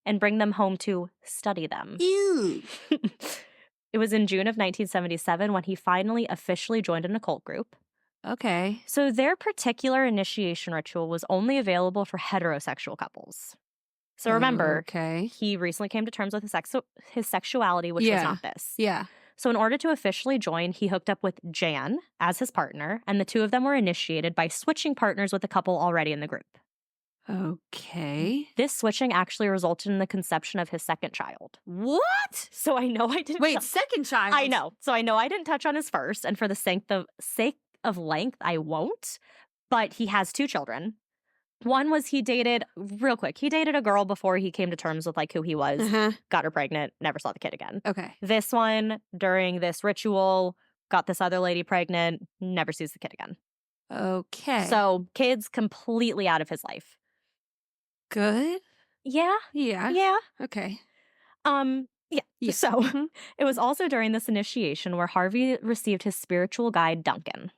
Speaker 2: and bring them home to study them. It was in June of 1977 when he finally officially joined an occult group.
Speaker 1: Okay.
Speaker 2: So their particular initiation ritual was only available for heterosexual couples. So remember, he recently came to terms with his sexuality, which was not this.
Speaker 1: Yeah.
Speaker 2: So in order to officially join, he hooked up with Jan as his partner, and the two of them were initiated by switching partners with a couple already in the group.
Speaker 1: Okay.
Speaker 2: This switching actually resulted in the conception of his second child.
Speaker 1: What?
Speaker 2: So I know I didn't...
Speaker 1: Wait, second child?
Speaker 2: I know. So I know I didn't touch on his first, and for the sake of length, I won't. But he has two children. One was he dated a girl before he came to terms with like who he was, got her pregnant, never saw the kid again.
Speaker 1: Okay.
Speaker 2: This one, during this ritual, got this other lady pregnant, never sees the kid again.
Speaker 1: Okay.
Speaker 2: So kids completely out of his life.
Speaker 1: Good?
Speaker 2: Yeah.
Speaker 1: Yeah.
Speaker 2: Yeah.
Speaker 1: Okay.
Speaker 2: Yeah. So it was also during this initiation where Harvey received his spiritual guide, Duncan.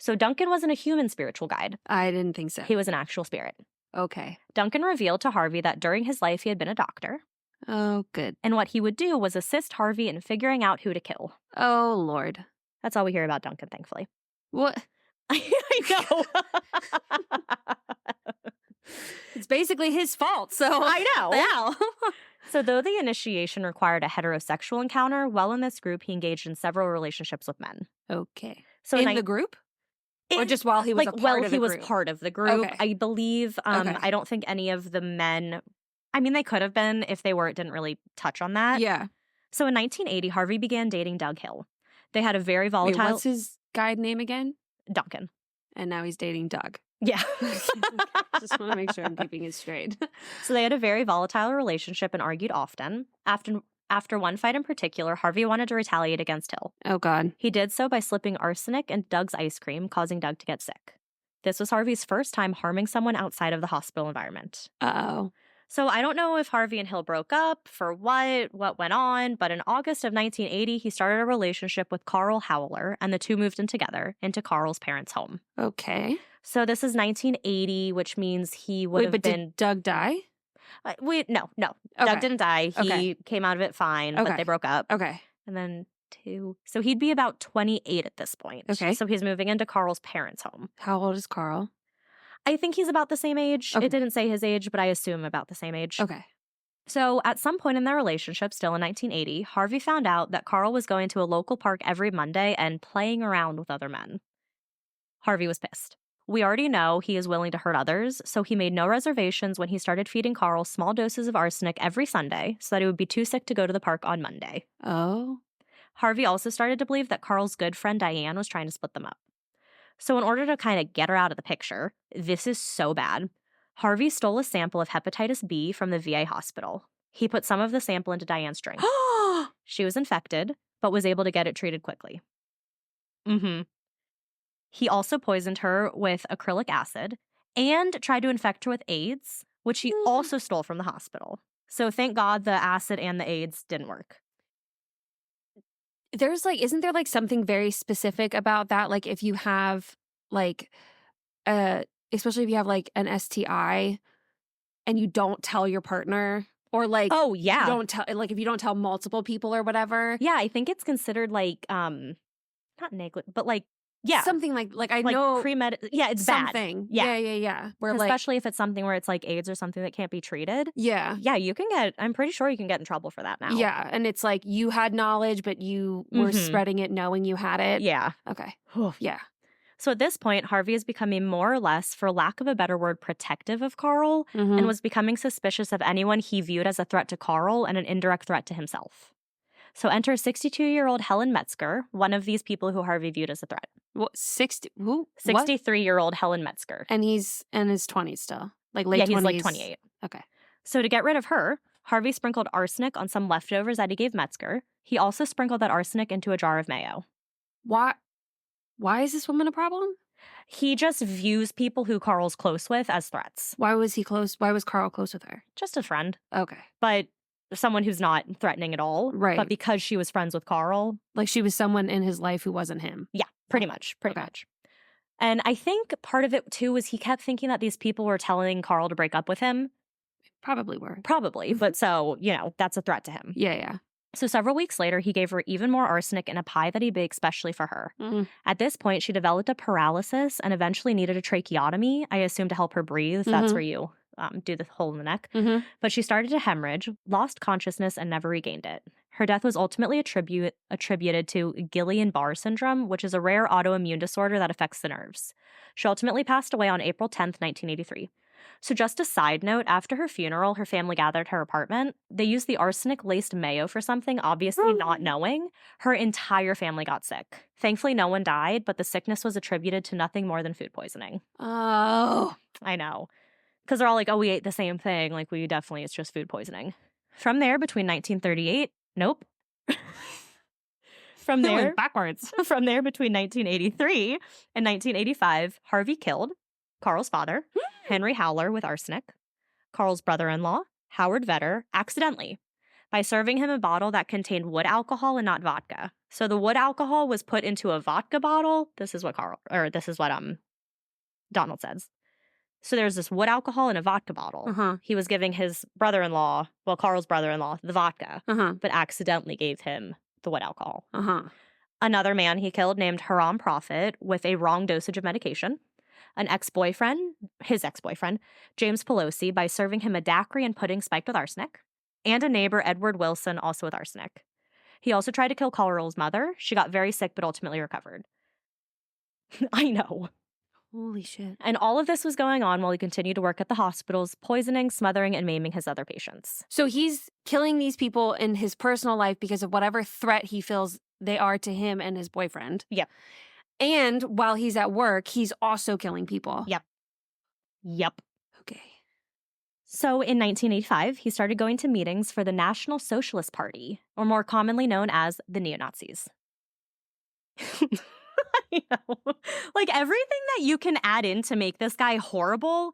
Speaker 2: So Duncan wasn't a human spiritual guide.
Speaker 1: I didn't think so.
Speaker 2: He was an actual spirit.
Speaker 1: Okay.
Speaker 2: Duncan revealed to Harvey that during his life he had been a doctor.
Speaker 1: Oh, good.
Speaker 2: And what he would do was assist Harvey in figuring out who to kill.
Speaker 1: Oh, Lord.
Speaker 2: That's all we hear about Duncan, thankfully.
Speaker 1: What?
Speaker 2: I know.
Speaker 1: It's basically his fault, so...
Speaker 2: I know.
Speaker 1: Yeah.
Speaker 2: So though the initiation required a heterosexual encounter, while in this group, he engaged in several relationships with men.
Speaker 1: Okay.
Speaker 2: So
Speaker 1: in the group? Or just while he was a part of the group?
Speaker 2: He was part of the group.
Speaker 1: Okay.
Speaker 2: I believe, I don't think any of the men, I mean, they could have been. If they were, it didn't really touch on that.
Speaker 1: Yeah.
Speaker 2: So in 1980, Harvey began dating Doug Hill. They had a very volatile...
Speaker 1: Wait, what's his guide name again?
Speaker 2: Duncan.
Speaker 1: And now he's dating Doug.
Speaker 2: Yeah.
Speaker 1: Just want to make sure I'm keeping it straight.
Speaker 2: So they had a very volatile relationship and argued often. After one fight in particular, Harvey wanted to retaliate against Hill.
Speaker 1: Oh, God.
Speaker 2: He did so by slipping arsenic in Doug's ice cream, causing Doug to get sick. This was Harvey's first time harming someone outside of the hospital environment.
Speaker 1: Uh-oh.
Speaker 2: So I don't know if Harvey and Hill broke up, for what went on, but in August of 1980, he started a relationship with Carl Howler, and the two moved in together into Carl's parents' home.
Speaker 1: Okay.
Speaker 2: So this is 1980, which means he would have been...
Speaker 1: Did Doug die?
Speaker 2: No.
Speaker 1: Okay.
Speaker 2: Doug didn't die. He came out of it fine, but they broke up.
Speaker 1: Okay.
Speaker 2: And then so he'd be about 28 at this point.
Speaker 1: Okay.
Speaker 2: So he's moving into Carl's parents' home.
Speaker 1: How old is Carl?
Speaker 2: I think he's about the same age.
Speaker 1: Okay.
Speaker 2: It didn't say his age, but I assume about the same age.
Speaker 1: Okay.
Speaker 2: So at some point in their relationship, still in 1980, Harvey found out that Carl was going to a local park every Monday and playing around with other men. Harvey was pissed. We already know he is willing to hurt others, so he made no reservations when he started feeding Carl small doses of arsenic every Sunday so that he would be too sick to go to the park on Monday.
Speaker 1: Oh.
Speaker 2: Harvey also started to believe that Carl's good friend Diane was trying to split them up. So in order to kind of get her out of the picture, this is so bad, Harvey stole a sample of hepatitis B from the VA hospital. He put some of the sample into Diane's drink. She was infected, but was able to get it treated quickly. He also poisoned her with acrylic acid and tried to infect her with AIDS, which he also stole from the hospital. So thank God the acid and the AIDS didn't work.
Speaker 1: There's isn't there something very specific about that? Like if you have especially if you have an STI and you don't tell your partner or
Speaker 2: oh yeah,
Speaker 1: you don't tell if you don't tell multiple people or whatever.
Speaker 2: Yeah, I think it's considered not negligent, but Yeah.
Speaker 1: Something like I know
Speaker 2: yeah, it's
Speaker 1: something.
Speaker 2: bad.
Speaker 1: Yeah. Where
Speaker 2: especially if it's something where it's like AIDS or something that can't be treated.
Speaker 1: Yeah.
Speaker 2: Yeah, I'm pretty sure you can get in trouble for that now.
Speaker 1: Yeah, and it's like you had knowledge, but you were spreading it knowing you had it.
Speaker 2: Yeah.
Speaker 1: Okay.
Speaker 2: Oof.
Speaker 1: Yeah.
Speaker 2: So at this point, Harvey is becoming more or less, for lack of a better word, protective of Carl and was becoming suspicious of anyone he viewed as a threat to Carl and an indirect threat to himself. So enter 62-year-old Helen Metzger, one of these people who Harvey viewed as a threat.
Speaker 1: What 60? Who?
Speaker 2: 63-year-old Helen Metzger.
Speaker 1: And he's in his 20s still, like late 20s.
Speaker 2: Yeah, he's like 28.
Speaker 1: Okay.
Speaker 2: So to get rid of her, Harvey sprinkled arsenic on some leftovers that he gave Metzger. He also sprinkled that arsenic into a jar of mayo.
Speaker 1: Why is this woman a problem?
Speaker 2: He just views people who Carl's close with as threats.
Speaker 1: Why was he close? Why was Carl close with her?
Speaker 2: Just a friend.
Speaker 1: Okay.
Speaker 2: But someone who's not threatening at all.
Speaker 1: Right.
Speaker 2: But because she was friends with Carl.
Speaker 1: Like she was someone in his life who wasn't him.
Speaker 2: Yeah, pretty much. And I think part of it, too, was he kept thinking that these people were telling Carl to break up with him.
Speaker 1: Probably were.
Speaker 2: Probably. But so, that's a threat to him.
Speaker 1: Yeah.
Speaker 2: So several weeks later, he gave her even more arsenic in a pie that he baked specially for her. At this point, she developed a paralysis and eventually needed a tracheotomy, I assume to help her breathe. That's where you do the hole in the neck. But she started to hemorrhage, lost consciousness, and never regained it. Her death was ultimately attributed to Guillain-Barré syndrome, which is a rare autoimmune disorder that affects the nerves. She ultimately passed away on April 10th, 1983. So just a side note, after her funeral, her family gathered at her apartment. They used the arsenic-laced mayo for something, obviously not knowing. Her entire family got sick. Thankfully, no one died, but the sickness was attributed to nothing more than food poisoning.
Speaker 1: Oh.
Speaker 2: I know. Because they're all like, oh, we ate the same thing. Like, it's just food poisoning. From there, between 1938, nope. From there,
Speaker 1: went backwards.
Speaker 2: From there, between 1983 and 1985, Harvey killed Carl's father, Henry Howler, with arsenic, Carl's brother-in-law, Howard Vedder, accidentally, by serving him a bottle that contained wood alcohol and not vodka. So the wood alcohol was put into a vodka bottle. This is what Donald says. So there's this wood alcohol in a vodka bottle. He was giving his brother-in-law, Carl's brother-in-law, the vodka, but accidentally gave him the wood alcohol. Another man he killed named Haram Prophet with a wrong dosage of medication. His ex-boyfriend, James Pelosi, by serving him a daiquiri and pudding spiked with arsenic. And a neighbor, Edward Wilson, also with arsenic. He also tried to kill Carl's mother. She got very sick but ultimately recovered. I know.
Speaker 1: Holy shit.
Speaker 2: And all of this was going on while he continued to work at the hospitals, poisoning, smothering, and maiming his other patients.
Speaker 1: So he's killing these people in his personal life because of whatever threat he feels they are to him and his boyfriend.
Speaker 2: Yep.
Speaker 1: And while he's at work, he's also killing people.
Speaker 2: Yep.
Speaker 1: Okay.
Speaker 2: So in 1985, he started going to meetings for the National Socialist Party, or more commonly known as the neo-Nazis. I know. Like, everything that you can add in to make this guy horrible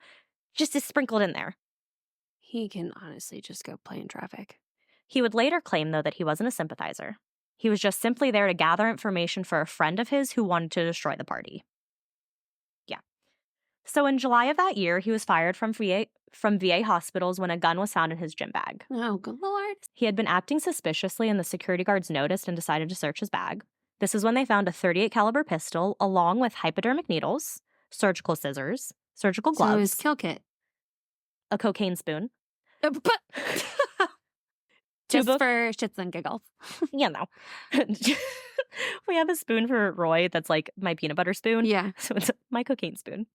Speaker 2: just is sprinkled in there.
Speaker 1: He can honestly just go play in traffic.
Speaker 2: He would later claim, though, that he wasn't a sympathizer. He was just simply there to gather information for a friend of his who wanted to destroy the party. Yeah. So in July of that year, he was fired from VA hospitals when a gun was found in his gym bag.
Speaker 1: Oh, good Lord.
Speaker 2: He had been acting suspiciously, and the security guards noticed and decided to search his bag. This is when they found a .38 caliber pistol, along with hypodermic needles, surgical scissors, surgical gloves.
Speaker 1: So his kill kit.
Speaker 2: A cocaine spoon.
Speaker 1: Just for shits and giggles.
Speaker 2: Yeah, no. We have a spoon for Roy that's like my peanut butter spoon.
Speaker 1: Yeah.
Speaker 2: So it's my cocaine spoon.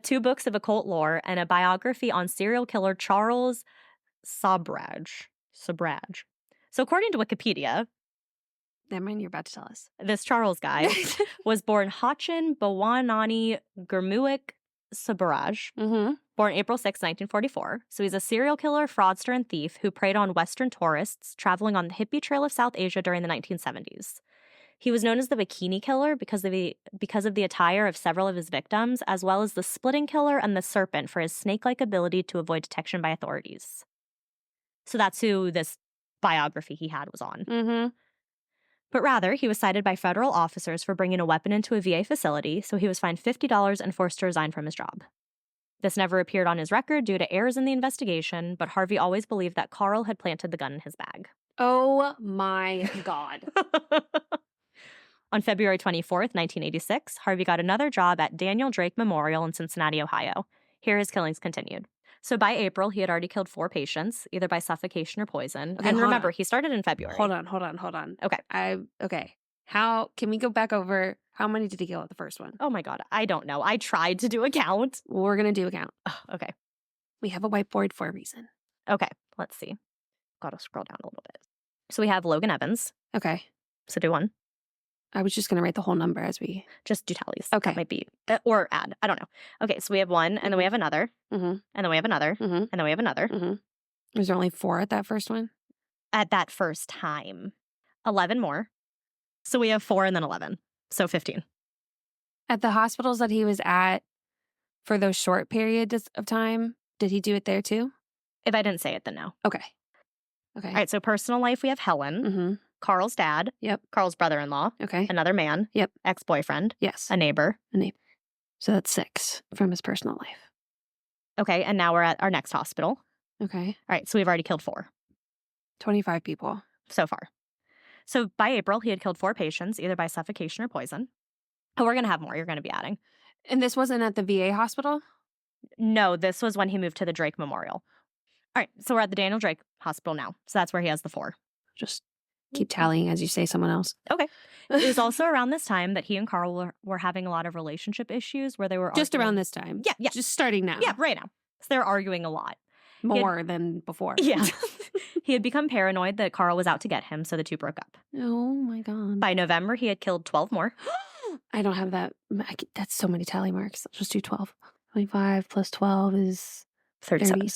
Speaker 2: 2 books of occult lore and a biography on serial killer Charles Sabraj. So according to Wikipedia,
Speaker 1: Never mind, you're about to tell us.
Speaker 2: This Charles guy was born Hachin Bawanani Gurmuik Sabraj, born April 6, 1944. So he's a serial killer, fraudster, and thief who preyed on Western tourists traveling on the hippie trail of South Asia during the 1970s. He was known as the Bikini Killer because of the attire of several of his victims, as well as the Splitting Killer and the Serpent for his snake-like ability to avoid detection by authorities. So that's who this biography he had was on. But rather, he was cited by federal officers for bringing a weapon into a VA facility, so he was fined $50 and forced to resign from his job. This never appeared on his record due to errors in the investigation, but Harvey always believed that Carl had planted the gun in his bag.
Speaker 1: Oh my God.
Speaker 2: On February 24th, 1986, Harvey got another job at Daniel Drake Memorial in Cincinnati, Ohio. Here his killings continued. So by April, he had already killed 4 patients, either by suffocation or poison.
Speaker 1: Okay,
Speaker 2: and
Speaker 1: hold
Speaker 2: remember,
Speaker 1: on.
Speaker 2: he started in February.
Speaker 1: Hold on.
Speaker 2: Okay.
Speaker 1: Okay. How can we go back over how many did he kill at the first one?
Speaker 2: Oh my God, I don't know. I tried to do a count.
Speaker 1: We're going to do a count.
Speaker 2: Okay.
Speaker 1: We have a whiteboard for a reason.
Speaker 2: Okay, let's see. Gotta scroll down a little bit. So we have Logan Evans.
Speaker 1: Okay.
Speaker 2: So do 1.
Speaker 1: I was just going to write the whole number as we...
Speaker 2: Just do tallies.
Speaker 1: Okay.
Speaker 2: That might be, or add. I don't know. Okay, so we have 1, and then we have another,
Speaker 1: Mm-hmm.
Speaker 2: and then we have another,
Speaker 1: Mm-hmm.
Speaker 2: and then we have another.
Speaker 1: Mm-hmm. Was there only 4 at that first one?
Speaker 2: At that first time. 11 more. So we have 4 and then 11. So 15.
Speaker 1: At the hospitals that he was at for those short periods of time, did he do it there too?
Speaker 2: If I didn't say it, then no.
Speaker 1: Okay.
Speaker 2: All right, so personal life, we have Helen,
Speaker 1: Mm-hmm.
Speaker 2: Carl's dad,
Speaker 1: Yep.
Speaker 2: Carl's brother-in-law,
Speaker 1: Okay.
Speaker 2: another man,
Speaker 1: Yep.
Speaker 2: ex-boyfriend,
Speaker 1: Yes.
Speaker 2: a neighbor.
Speaker 1: So that's 6 from his personal life.
Speaker 2: Okay, and now we're at our next hospital.
Speaker 1: Okay.
Speaker 2: All right, so we've already killed 4
Speaker 1: 25 people.
Speaker 2: so far. So by April, he had killed 4 patients, either by suffocation or poison. Oh, we're going to have more. You're going to be adding.
Speaker 1: And this wasn't at the VA hospital?
Speaker 2: No, this was when he moved to the Drake Memorial. All right, so we're at the Daniel Drake Hospital now. So that's where he has the 4.
Speaker 1: Just keep tallying as you say someone else.
Speaker 2: Okay. It was also around this time that he and Carl were having a lot of relationship issues where they were
Speaker 1: Just
Speaker 2: arguing.
Speaker 1: around this time.
Speaker 2: Yeah.
Speaker 1: Just starting now.
Speaker 2: Yeah, right now. So they're arguing a lot.
Speaker 1: More than before.
Speaker 2: Yeah. He had become paranoid that Carl was out to get him, so the 2 broke up.
Speaker 1: Oh my God.
Speaker 2: By November, he had killed 12 more.
Speaker 1: I don't have that. That's so many tally marks. Let's just do 12. 25 plus 12 is 37.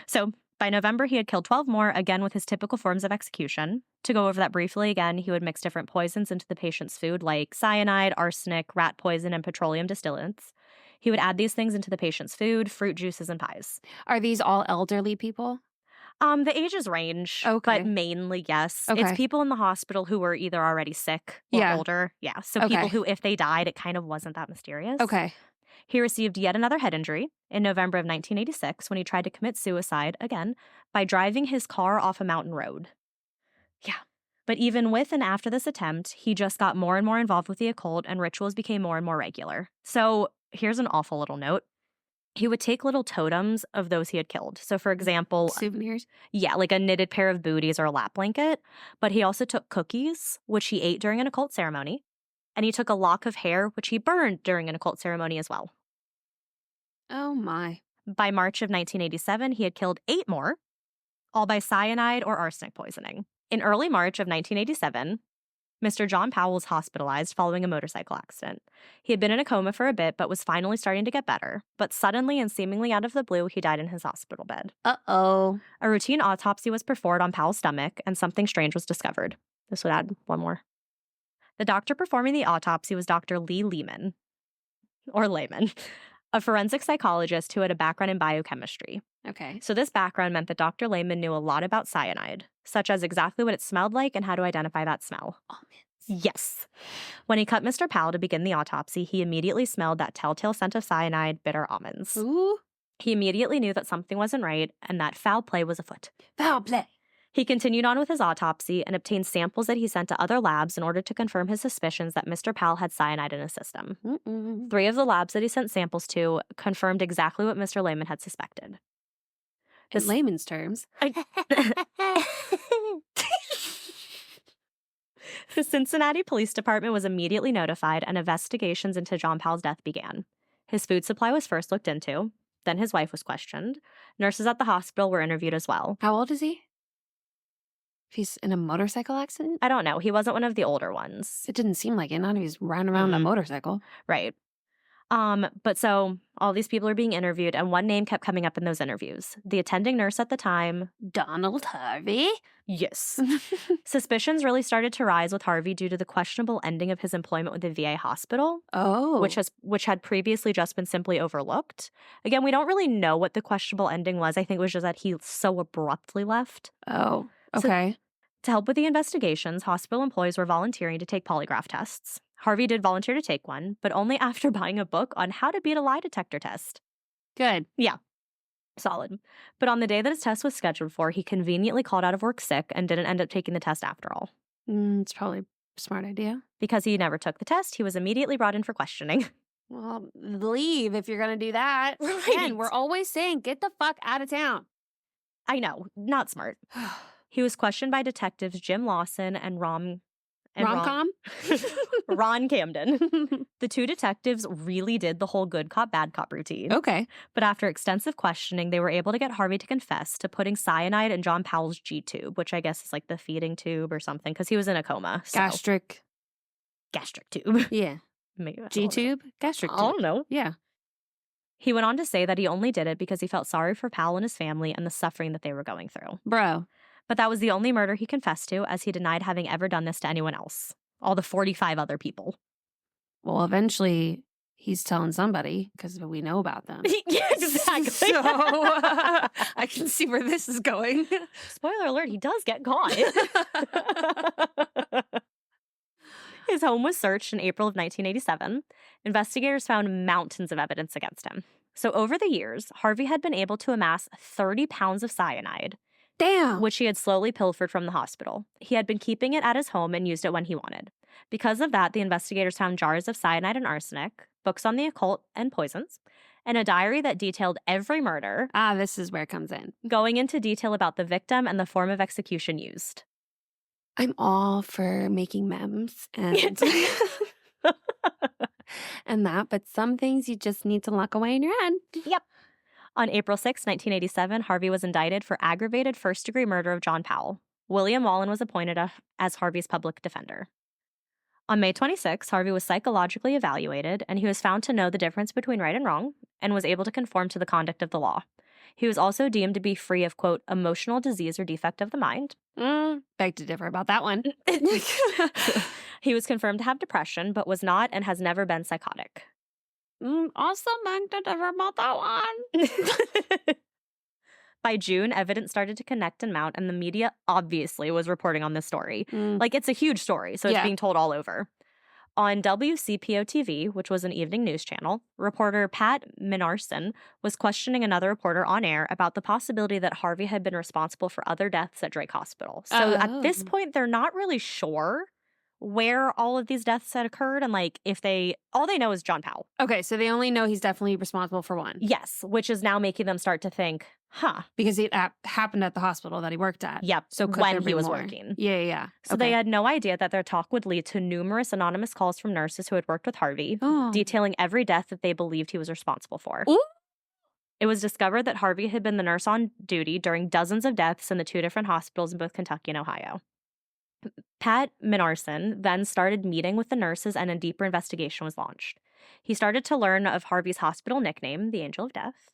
Speaker 2: So by November, he had killed 12 more, again with his typical forms of execution. To go over that briefly again, he would mix different poisons into the patient's food like cyanide, arsenic, rat poison, and petroleum distillants. He would add these things into the patient's food, fruit juices, and pies.
Speaker 1: Are these all elderly people?
Speaker 2: The ages range, but mainly yes.
Speaker 1: Okay.
Speaker 2: It's people in the hospital who were either already sick or older. Yeah, so people who, if they died, it kind of wasn't that mysterious.
Speaker 1: Okay.
Speaker 2: He received yet another head injury in November of 1986 when he tried to commit suicide, again, by driving his car off a mountain road. Yeah. But even with and after this attempt, he just got more and more involved with the occult and rituals became more and more regular. So here's an awful little note. He would take little totems of those he had killed. So, for example,
Speaker 1: souvenirs?
Speaker 2: Yeah, like a knitted pair of booties or a lap blanket. But he also took cookies, which he ate during an occult ceremony. And he took a lock of hair, which he burned during an occult ceremony as well.
Speaker 1: Oh, my.
Speaker 2: By March of 1987, he had killed 8 more, all by cyanide or arsenic poisoning. In early March of 1987, Mr. John Powell was hospitalized following a motorcycle accident. He had been in a coma for a bit, but was finally starting to get better. But suddenly and seemingly out of the blue, he died in his hospital bed.
Speaker 1: Uh-oh.
Speaker 2: A routine autopsy was performed on Powell's stomach, and something strange was discovered. This would add 1 more. The doctor performing the autopsy was Dr. Lee Lehman, or Lehman, a forensic psychologist who had a background in biochemistry.
Speaker 1: Okay.
Speaker 2: So this background meant that Dr. Lehman knew a lot about cyanide, such as exactly what it smelled like and how to identify that smell.
Speaker 1: Almonds.
Speaker 2: Yes. When he cut Mr. Powell to begin the autopsy, he immediately smelled that telltale scent of cyanide, bitter almonds.
Speaker 1: Ooh.
Speaker 2: He immediately knew that something wasn't right and that foul play was afoot.
Speaker 1: Foul play.
Speaker 2: He continued on with his autopsy and obtained samples that he sent to other labs in order to confirm his suspicions that Mr. Powell had cyanide in his system. 3 of the labs that he sent samples to confirmed exactly what Mr. Lehman had suspected.
Speaker 1: In layman's terms.
Speaker 2: The Cincinnati Police Department was immediately notified and investigations into John Powell's death began. His food supply was first looked into. Then his wife was questioned. Nurses at the hospital were interviewed as well.
Speaker 1: How old is he? If he's in a motorcycle accident?
Speaker 2: I don't know. He wasn't one of the older ones.
Speaker 1: It didn't seem like it. Not if he's riding around a motorcycle.
Speaker 2: Right. But so all these people are being interviewed, and one name kept coming up in those interviews. The attending nurse at the time.
Speaker 1: Donald Harvey?
Speaker 2: Yes. Suspicions really started to rise with Harvey due to the questionable ending of his employment with the VA hospital.
Speaker 1: Oh.
Speaker 2: Which had previously just been simply overlooked. Again, we don't really know what the questionable ending was. I think it was just that he so abruptly left.
Speaker 1: Oh, okay.
Speaker 2: To help with the investigations, hospital employees were volunteering to take polygraph tests. Harvey did volunteer to take one, but only after buying a book on how to beat a lie detector test.
Speaker 1: Good.
Speaker 2: Yeah. Solid. But on the day that his test was scheduled for, he conveniently called out of work sick and didn't end up taking the test after all.
Speaker 1: It's probably Smart idea.
Speaker 2: Because he never took the test, he was immediately brought in for questioning.
Speaker 1: Well, leave if you're going to do that.
Speaker 2: Right.
Speaker 1: Again, we're always saying, get the fuck out of town.
Speaker 2: I know, not smart. He was questioned by detectives Jim Lawson and Ron Camden. The two detectives really did the whole good cop, bad cop routine.
Speaker 1: Okay.
Speaker 2: But after extensive questioning, they were able to get Harvey to confess to putting cyanide in John Powell's G-tube, which I guess is like the feeding tube or something, because he was in a coma. So.
Speaker 1: Gastric
Speaker 2: tube.
Speaker 1: Yeah. G-tube? Gastric tube.
Speaker 2: I don't know.
Speaker 1: Yeah.
Speaker 2: He went on to say that he only did it because he felt sorry for Powell and his family and the suffering that they were going through.
Speaker 1: Bro.
Speaker 2: But that was the only murder he confessed to, as he denied having ever done this to anyone else. All the 45 other people.
Speaker 1: Well, eventually he's telling somebody because we know about them.
Speaker 2: Yeah, exactly.
Speaker 1: So I can see where this is going.
Speaker 2: Spoiler alert, he does get caught. His home was searched in April of 1987. Investigators found mountains of evidence against him. So over the years, Harvey had been able to amass 30 pounds of cyanide.
Speaker 1: Damn.
Speaker 2: Which he had slowly pilfered from the hospital. He had been keeping it at his home and used it when he wanted. Because of that, the investigators found jars of cyanide and arsenic, books on the occult and poisons, and a diary that detailed every murder.
Speaker 1: Ah, this is where it comes in.
Speaker 2: Going into detail about the victim and the form of execution used.
Speaker 1: I'm all for making memes and and that, but some things you just need to lock away in your head.
Speaker 2: Yep. On April 6, 1987, Harvey was indicted for aggravated first-degree murder of John Powell. William Wallen was appointed as Harvey's public defender. On May 26, Harvey was psychologically evaluated, and he was found to know the difference between right and wrong, and was able to conform to the conduct of the law. He was also deemed to be free of, quote, emotional disease or defect of the mind.
Speaker 1: Beg to differ about that one.
Speaker 2: He was confirmed to have depression, but was not and has never been psychotic.
Speaker 1: Also beg to differ about that one.
Speaker 2: By June, evidence started to connect and mount, and the media obviously was reporting on this story. Like, it's a huge story, so it's being told all over. On WCPO-TV, which was an evening news channel, reporter Pat Minarson was questioning another reporter on air about the possibility that Harvey had been responsible for other deaths at Drake Hospital. So at this point, they're not really sure where all of these deaths had occurred, and like all they know is John Powell.
Speaker 1: Okay, so they only know he's definitely responsible for one.
Speaker 2: Yes, which is now making them start to think,
Speaker 1: because it happened at the hospital that he worked at.
Speaker 2: Yep,
Speaker 1: so
Speaker 2: when he was working.
Speaker 1: Yeah.
Speaker 2: So they had no idea that their talk would lead to numerous anonymous calls from nurses who had worked with Harvey, detailing every death that they believed he was responsible for.
Speaker 1: Ooh.
Speaker 2: It was discovered that Harvey had been the nurse on duty during dozens of deaths in the two different hospitals in both Kentucky and Ohio. Pat Minarson then started meeting with the nurses, and a deeper investigation was launched. He started to learn of Harvey's hospital nickname, the Angel of Death,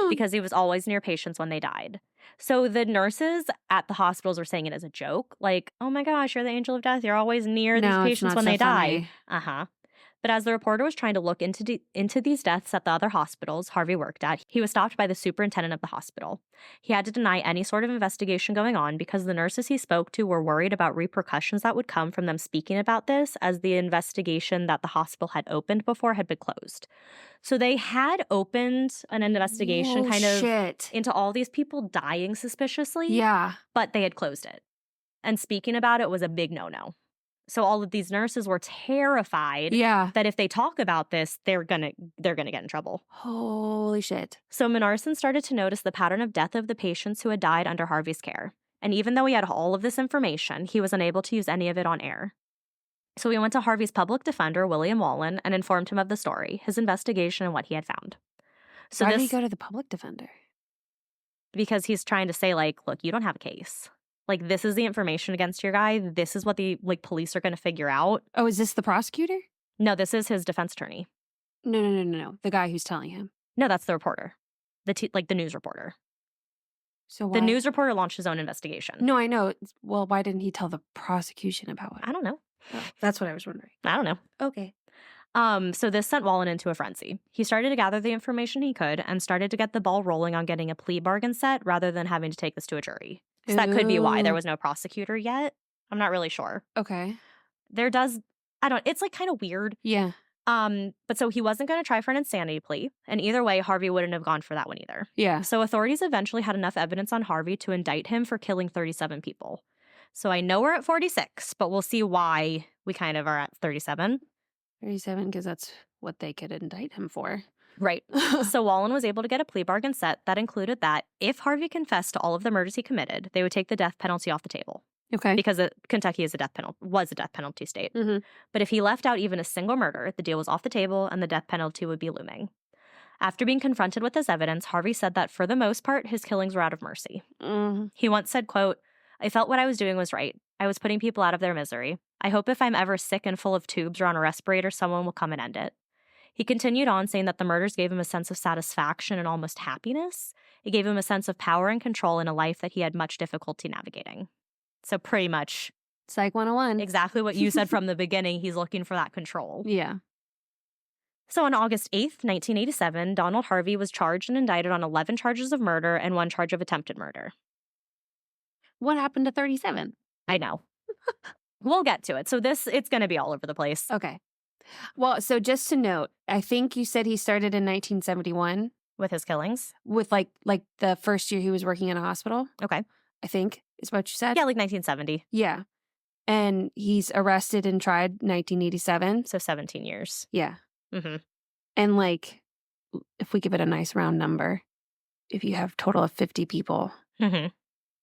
Speaker 2: because he was always near patients when they died. So the nurses at the hospitals were saying it as a joke, like, oh my gosh, you're the Angel of Death. You're always near these patients when they die. But as the reporter was trying to look into these deaths at the other hospitals Harvey worked at, he was stopped by the superintendent of the hospital. He had to deny any sort of investigation going on because the nurses he spoke to were worried about repercussions that would come from them speaking about this, as the investigation that the hospital had opened before had been closed. So they had opened an investigation into all these people dying suspiciously.
Speaker 1: Yeah.
Speaker 2: But they had closed it. And speaking about it was a big no-no. So all of these nurses were terrified that if they talk about this, they're gonna get in trouble.
Speaker 1: Holy shit.
Speaker 2: So Minarson started to notice the pattern of death of the patients who had died under Harvey's care. And even though he had all of this information, he was unable to use any of it on air. So he went to Harvey's public defender, William Wallen, and informed him of the story, his investigation, and what he had found. So
Speaker 1: why did he go to the public defender?
Speaker 2: Because he's trying to say, like, look, you don't have a case. Like, this is the information against your guy. This is what the police are going to figure out.
Speaker 1: Oh, is this the prosecutor?
Speaker 2: No, this is his defense attorney.
Speaker 1: No. The guy who's telling him.
Speaker 2: No, that's the reporter. The news reporter.
Speaker 1: So why?
Speaker 2: The news reporter launched his own investigation.
Speaker 1: No, I know. Well, why didn't he tell the prosecution about it?
Speaker 2: I don't know.
Speaker 1: Oh, that's what I was wondering.
Speaker 2: I don't know.
Speaker 1: Okay.
Speaker 2: So this sent Wallen into a frenzy. He started to gather the information he could and started to get the ball rolling on getting a plea bargain set rather than having to take this to a jury. So that could be why there was no prosecutor yet. I'm not really sure.
Speaker 1: Okay.
Speaker 2: It's like kind of weird.
Speaker 1: Yeah.
Speaker 2: But so he wasn't going to try for an insanity plea. And either way, Harvey wouldn't have gone for that one either.
Speaker 1: Yeah.
Speaker 2: So authorities eventually had enough evidence on Harvey to indict him for killing 37 people. So I know we're at 46, but we'll see why we kind of are at 37.
Speaker 1: 37, because that's what they could indict him for.
Speaker 2: Right. So Wallen was able to get a plea bargain set that included that if Harvey confessed to all of the murders he committed, they would take the death penalty off the table.
Speaker 1: Okay.
Speaker 2: Because Kentucky was a death penalty state.
Speaker 1: Mm-hmm.
Speaker 2: But if he left out even a single murder, the deal was off the table and the death penalty would be looming. After being confronted with this evidence, Harvey said that for the most part, his killings were out of mercy.
Speaker 1: Mm-hmm.
Speaker 2: He once said, quote, "I felt what I was doing was right. I was putting people out of their misery. I hope if I'm ever sick and full of tubes or on a respirator, someone will come and end it." He continued on saying that the murders gave him a sense of satisfaction and almost happiness. It gave him a sense of power and control in a life that he had much difficulty navigating. So pretty much
Speaker 1: Psych 101.
Speaker 2: exactly what you said from the beginning. He's looking for that control.
Speaker 1: Yeah.
Speaker 2: So on August 8th, 1987, Donald Harvey was charged and indicted on 11 charges of murder and 1 charge of attempted murder.
Speaker 1: What happened to 37?
Speaker 2: I know. We'll get to it. So it's going to be all over the place.
Speaker 1: Okay. Well, so just to note, I think you said he started in 1971
Speaker 2: With his killings?
Speaker 1: with like the first year he was working in a hospital,
Speaker 2: Okay.
Speaker 1: I think is what you said.
Speaker 2: Yeah, like 1970.
Speaker 1: Yeah. And he's arrested and tried 1987.
Speaker 2: So 17 years.
Speaker 1: Yeah.
Speaker 2: Mm-hmm.
Speaker 1: And like, if we give it a nice round number, if you have a total of 50 people,
Speaker 2: Mm-hmm.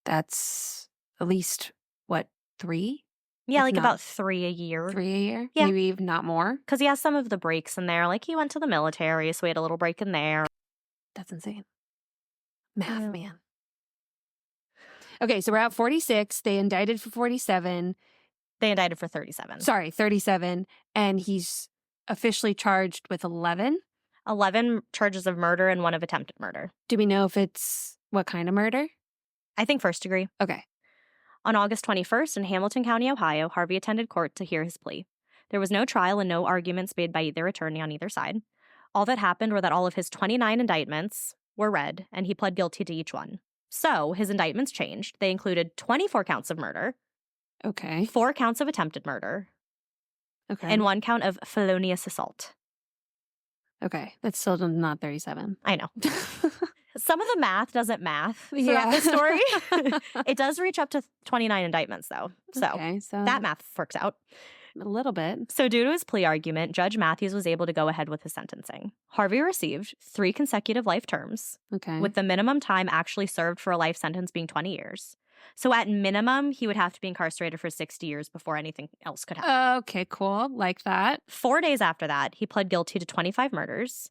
Speaker 1: that's at least, what, 3?
Speaker 2: Yeah,
Speaker 1: If
Speaker 2: like
Speaker 1: not
Speaker 2: about 3 a year.
Speaker 1: 3 a year?
Speaker 2: Yeah.
Speaker 1: Maybe if not more?
Speaker 2: Because he has some of the breaks in there. Like he went to the military, so he had a little break in there.
Speaker 1: That's insane. Math,
Speaker 2: Yeah.
Speaker 1: man. Okay, so we're at 46. They indicted for 47.
Speaker 2: They indicted for 37.
Speaker 1: Sorry, 37. And he's officially charged with 11.
Speaker 2: 11 charges of murder and 1 of attempted murder.
Speaker 1: Do we know if it's what kind of murder?
Speaker 2: I think first degree.
Speaker 1: Okay.
Speaker 2: On August 21st in Hamilton County, Ohio, Harvey attended court to hear his plea. There was no trial and no arguments made by either attorney on either side. All that happened were that all of his 29 indictments were read, and he pled guilty to each one. So his indictments changed. They included 24 counts of murder,
Speaker 1: Okay.
Speaker 2: 4 counts of attempted murder,
Speaker 1: Okay.
Speaker 2: and 1 count of felonious assault.
Speaker 1: Okay. That's still not 37.
Speaker 2: I know. Some of the math doesn't math throughout
Speaker 1: Yeah.
Speaker 2: the story. It does reach up to 29 indictments, though. So
Speaker 1: Okay, so
Speaker 2: that math works out.
Speaker 1: a little bit.
Speaker 2: So due to his plea argument, Judge Matthews was able to go ahead with his sentencing. Harvey received 3 consecutive life terms,
Speaker 1: Okay.
Speaker 2: with the minimum time actually served for a life sentence being 20 years. So at minimum, he would have to be incarcerated for 60 years before anything else could happen.
Speaker 1: Okay, cool. Like that.
Speaker 2: 4 days after that, he pled guilty to 25 murders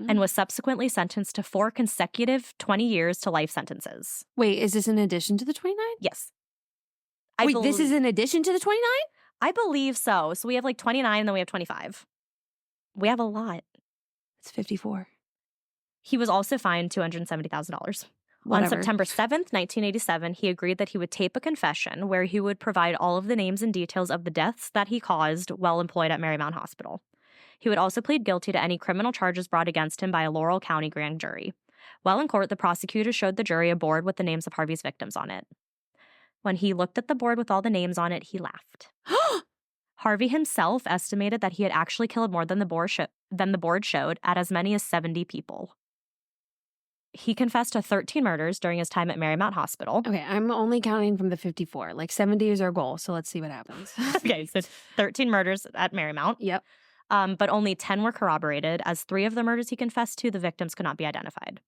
Speaker 2: and was subsequently sentenced to 4 consecutive 20 years to life sentences.
Speaker 1: Wait, is this in addition to the 29?
Speaker 2: Yes.
Speaker 1: Wait, this is in addition to the 29?
Speaker 2: I believe so. So we have like 29 and then we have 25. We have a lot.
Speaker 1: It's 54.
Speaker 2: He was also fined $270,000. On
Speaker 1: Whatever.
Speaker 2: September 7th, 1987, he agreed that he would tape a confession where he would provide all of the names and details of the deaths that he caused while employed at Marymount Hospital. He would also plead guilty to any criminal charges brought against him by a Laurel County grand jury. While in court, the prosecutor showed the jury a board with the names of Harvey's victims on it. When he looked at the board with all the names on it, he laughed. Harvey himself estimated that he had actually killed more than the board showed at as many as 70 people. He confessed to 13 murders during his time at Marymount Hospital.
Speaker 1: Okay, I'm only counting from the 54. Like 70 is our goal, so let's see what happens.
Speaker 2: Okay, so 13 murders at Marymount.
Speaker 1: Yep.
Speaker 2: But only 10 were corroborated, as 3 of the murders he confessed to, the victims could not be identified.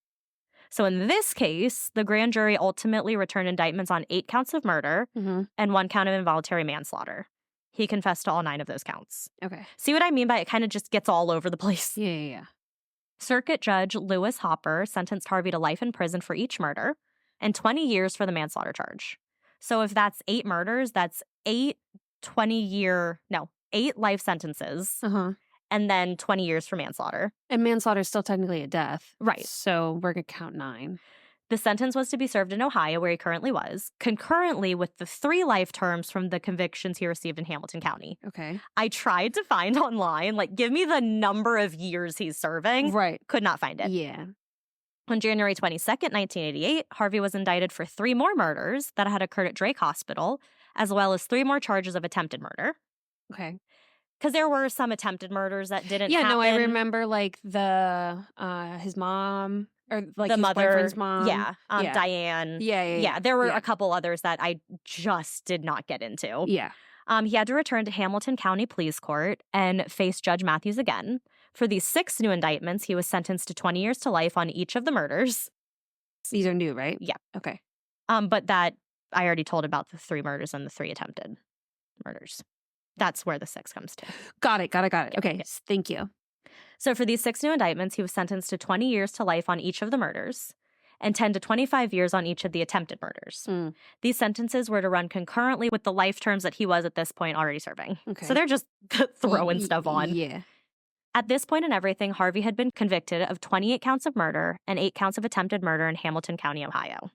Speaker 2: So in this case, the grand jury ultimately returned indictments on 8 counts of murder
Speaker 1: Mm-hmm.
Speaker 2: and 1 count of involuntary manslaughter. He confessed to all 9 of those counts.
Speaker 1: Okay.
Speaker 2: See what I mean by it kind of just gets all over the place?
Speaker 1: Yeah.
Speaker 2: Circuit Judge Lewis Hopper sentenced Harvey to life in prison for each murder and 20 years for the manslaughter charge. So if that's 8 murders, that's 8 life sentences
Speaker 1: Uh-huh.
Speaker 2: and then 20 years for manslaughter.
Speaker 1: And manslaughter is still technically a death.
Speaker 2: Right.
Speaker 1: So we're going to count 9.
Speaker 2: The sentence was to be served in Ohio, where he currently was, concurrently with the 3 life terms from the convictions he received in Hamilton County.
Speaker 1: Okay.
Speaker 2: I tried to find online, like, give me the number of years he's serving.
Speaker 1: Right.
Speaker 2: Could not find it.
Speaker 1: Yeah.
Speaker 2: On January 22nd, 1988, Harvey was indicted for 3 more murders that had occurred at Drake Hospital, as well as 3 more charges of attempted murder.
Speaker 1: Okay.
Speaker 2: Because there were some attempted murders that didn't happen.
Speaker 1: Yeah, no, I remember like the his mom Or like
Speaker 2: the
Speaker 1: his
Speaker 2: mother,
Speaker 1: boyfriend's mom.
Speaker 2: yeah, Diane.
Speaker 1: Yeah.
Speaker 2: There were
Speaker 1: Yeah.
Speaker 2: a couple others that I just did not get into.
Speaker 1: Yeah.
Speaker 2: He had to return to Hamilton County Police Court and face Judge Matthews again. For these 6 new indictments, he was sentenced to 20 years to life on each of the murders.
Speaker 1: These are new, right?
Speaker 2: Yeah.
Speaker 1: Okay.
Speaker 2: But that I already told about the 3 murders and the 3 attempted murders. That's where the 6 comes to.
Speaker 1: Got it.
Speaker 2: Yeah,
Speaker 1: Okay.
Speaker 2: yeah.
Speaker 1: Thank you.
Speaker 2: So for these 6 new indictments, he was sentenced to 20 years to life on each of the murders and 10 to 25 years on each of the attempted murders. These sentences were to run concurrently with the life terms that he was at this point already serving.
Speaker 1: Okay.
Speaker 2: So they're just throwing stuff on.
Speaker 1: Yeah.
Speaker 2: At this point in everything, Harvey had been convicted of 28 counts of murder and 8 counts of attempted murder in Hamilton County, Ohio.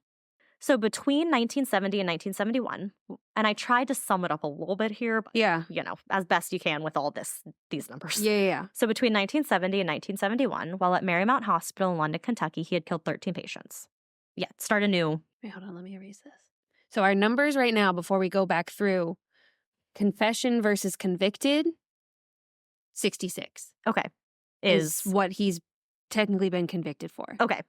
Speaker 2: So between 1970 and 1971, and I tried to sum it up a little bit here, but, as best you can with all these numbers.
Speaker 1: Yeah.
Speaker 2: So between 1970 and 1971, while at Marymount Hospital in London, Kentucky, he had killed 13 patients. Yeah, start anew.
Speaker 1: Wait, hold on. Let me erase this. So our numbers right now, before we go back through, confession versus convicted, 66.
Speaker 2: Okay.
Speaker 1: Is what he's technically been convicted for.
Speaker 2: Okay.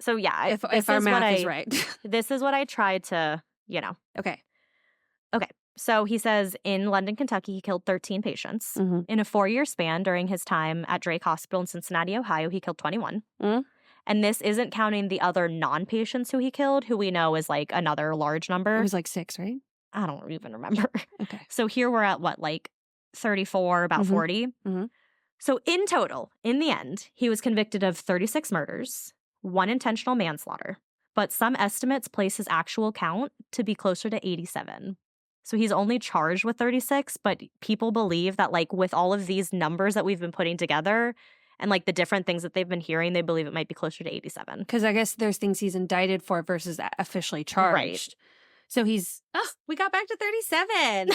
Speaker 2: So yeah,
Speaker 1: if our math is right.
Speaker 2: This is what I tried to,
Speaker 1: Okay.
Speaker 2: So he says in London, Kentucky, he killed 13 patients. In a 4-year span during his time at Drake Hospital in Cincinnati, Ohio, he killed 21. And this isn't counting the other non-patients who he killed, who we know is like another large number.
Speaker 1: It was like 6, right?
Speaker 2: I don't even remember.
Speaker 1: Okay.
Speaker 2: So here we're at what, like 34, about 40? So in total, in the end, he was convicted of 36 murders, 1 intentional manslaughter, but some estimates place his actual count to be closer to 87. So he's only charged with 36, but people believe that like with all of these numbers that we've been putting together and like the different things that they've been hearing, they believe it might be closer to 87.
Speaker 1: Because I guess there's things he's indicted for versus officially charged.
Speaker 2: Right.
Speaker 1: So we got back to 37.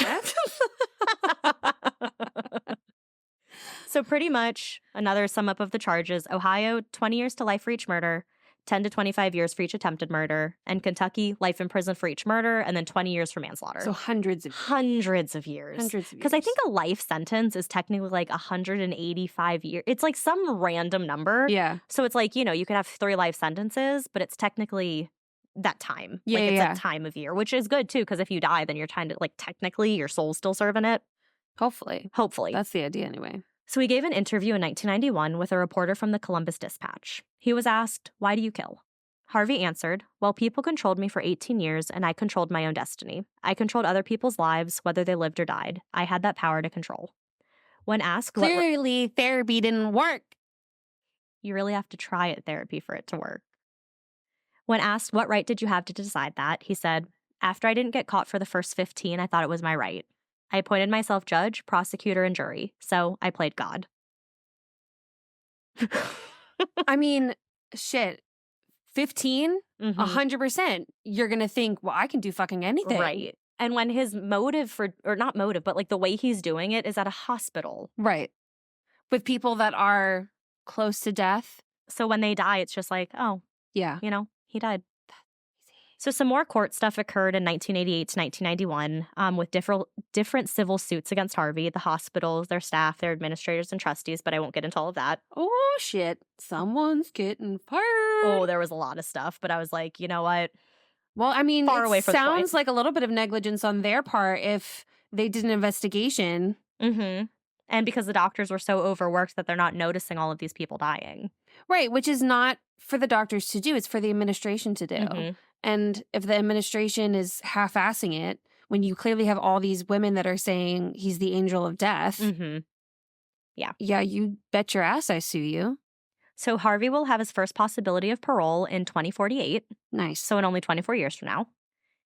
Speaker 2: So pretty much another sum up of the charges: Ohio, 20 years to life for each murder, 10 to 25 years for each attempted murder, and Kentucky, life in prison for each murder, and then 20 years for manslaughter.
Speaker 1: So hundreds of
Speaker 2: years. Because I think a life sentence is technically like 185 years. It's like some random number.
Speaker 1: Yeah.
Speaker 2: So it's like, you could have 3 life sentences, but it's technically that time. It's that time of year, which is good too, because if you die, then you're trying to, like, technically your soul's still serving it.
Speaker 1: Hopefully.
Speaker 2: That's
Speaker 1: the idea anyway.
Speaker 2: So he gave an interview in 1991 with a reporter from the Columbus Dispatch. He was asked, "Why do you kill?" Harvey answered, "Well, people controlled me for 18 years and I controlled my own destiny. I controlled other people's lives, whether they lived or died. I had that power to control." When asked,
Speaker 1: Clearly therapy didn't work.
Speaker 2: You really have to try at therapy for it to work. When asked what right did you have to decide that, he said, "After I didn't get caught for the first 15, I thought it was my right. I appointed myself judge, prosecutor, and jury, so I played God."
Speaker 1: I mean, shit. 15? 100%. You're going to think, well, I can do fucking anything.
Speaker 2: Right. And when his motive or not motive, but like the way he's doing it is at a hospital.
Speaker 1: Right. With people that are close to death.
Speaker 2: So when they die, it's just like, oh,
Speaker 1: yeah,
Speaker 2: he died. So some more court stuff occurred in 1988 to 1991 with different civil suits against Harvey, the hospitals, their staff, their administrators, and trustees, but I won't get into all of that.
Speaker 1: Oh, shit. Someone's getting fired.
Speaker 2: Oh, there was a lot of stuff, but I was like, you know what?
Speaker 1: Well, I mean,
Speaker 2: it
Speaker 1: sounds like a little bit of negligence on their part if they did an investigation.
Speaker 2: And because the doctors were so overworked that they're not noticing all of these people dying.
Speaker 1: Right, which is not for the doctors to do. It's for the administration to do. And if the administration is half-assing it, when you clearly have all these women that are saying he's the angel of death, yeah, you bet your ass I sue you.
Speaker 2: So Harvey will have his first possibility of parole in 2048.
Speaker 1: Nice.
Speaker 2: So in only 24 years from now.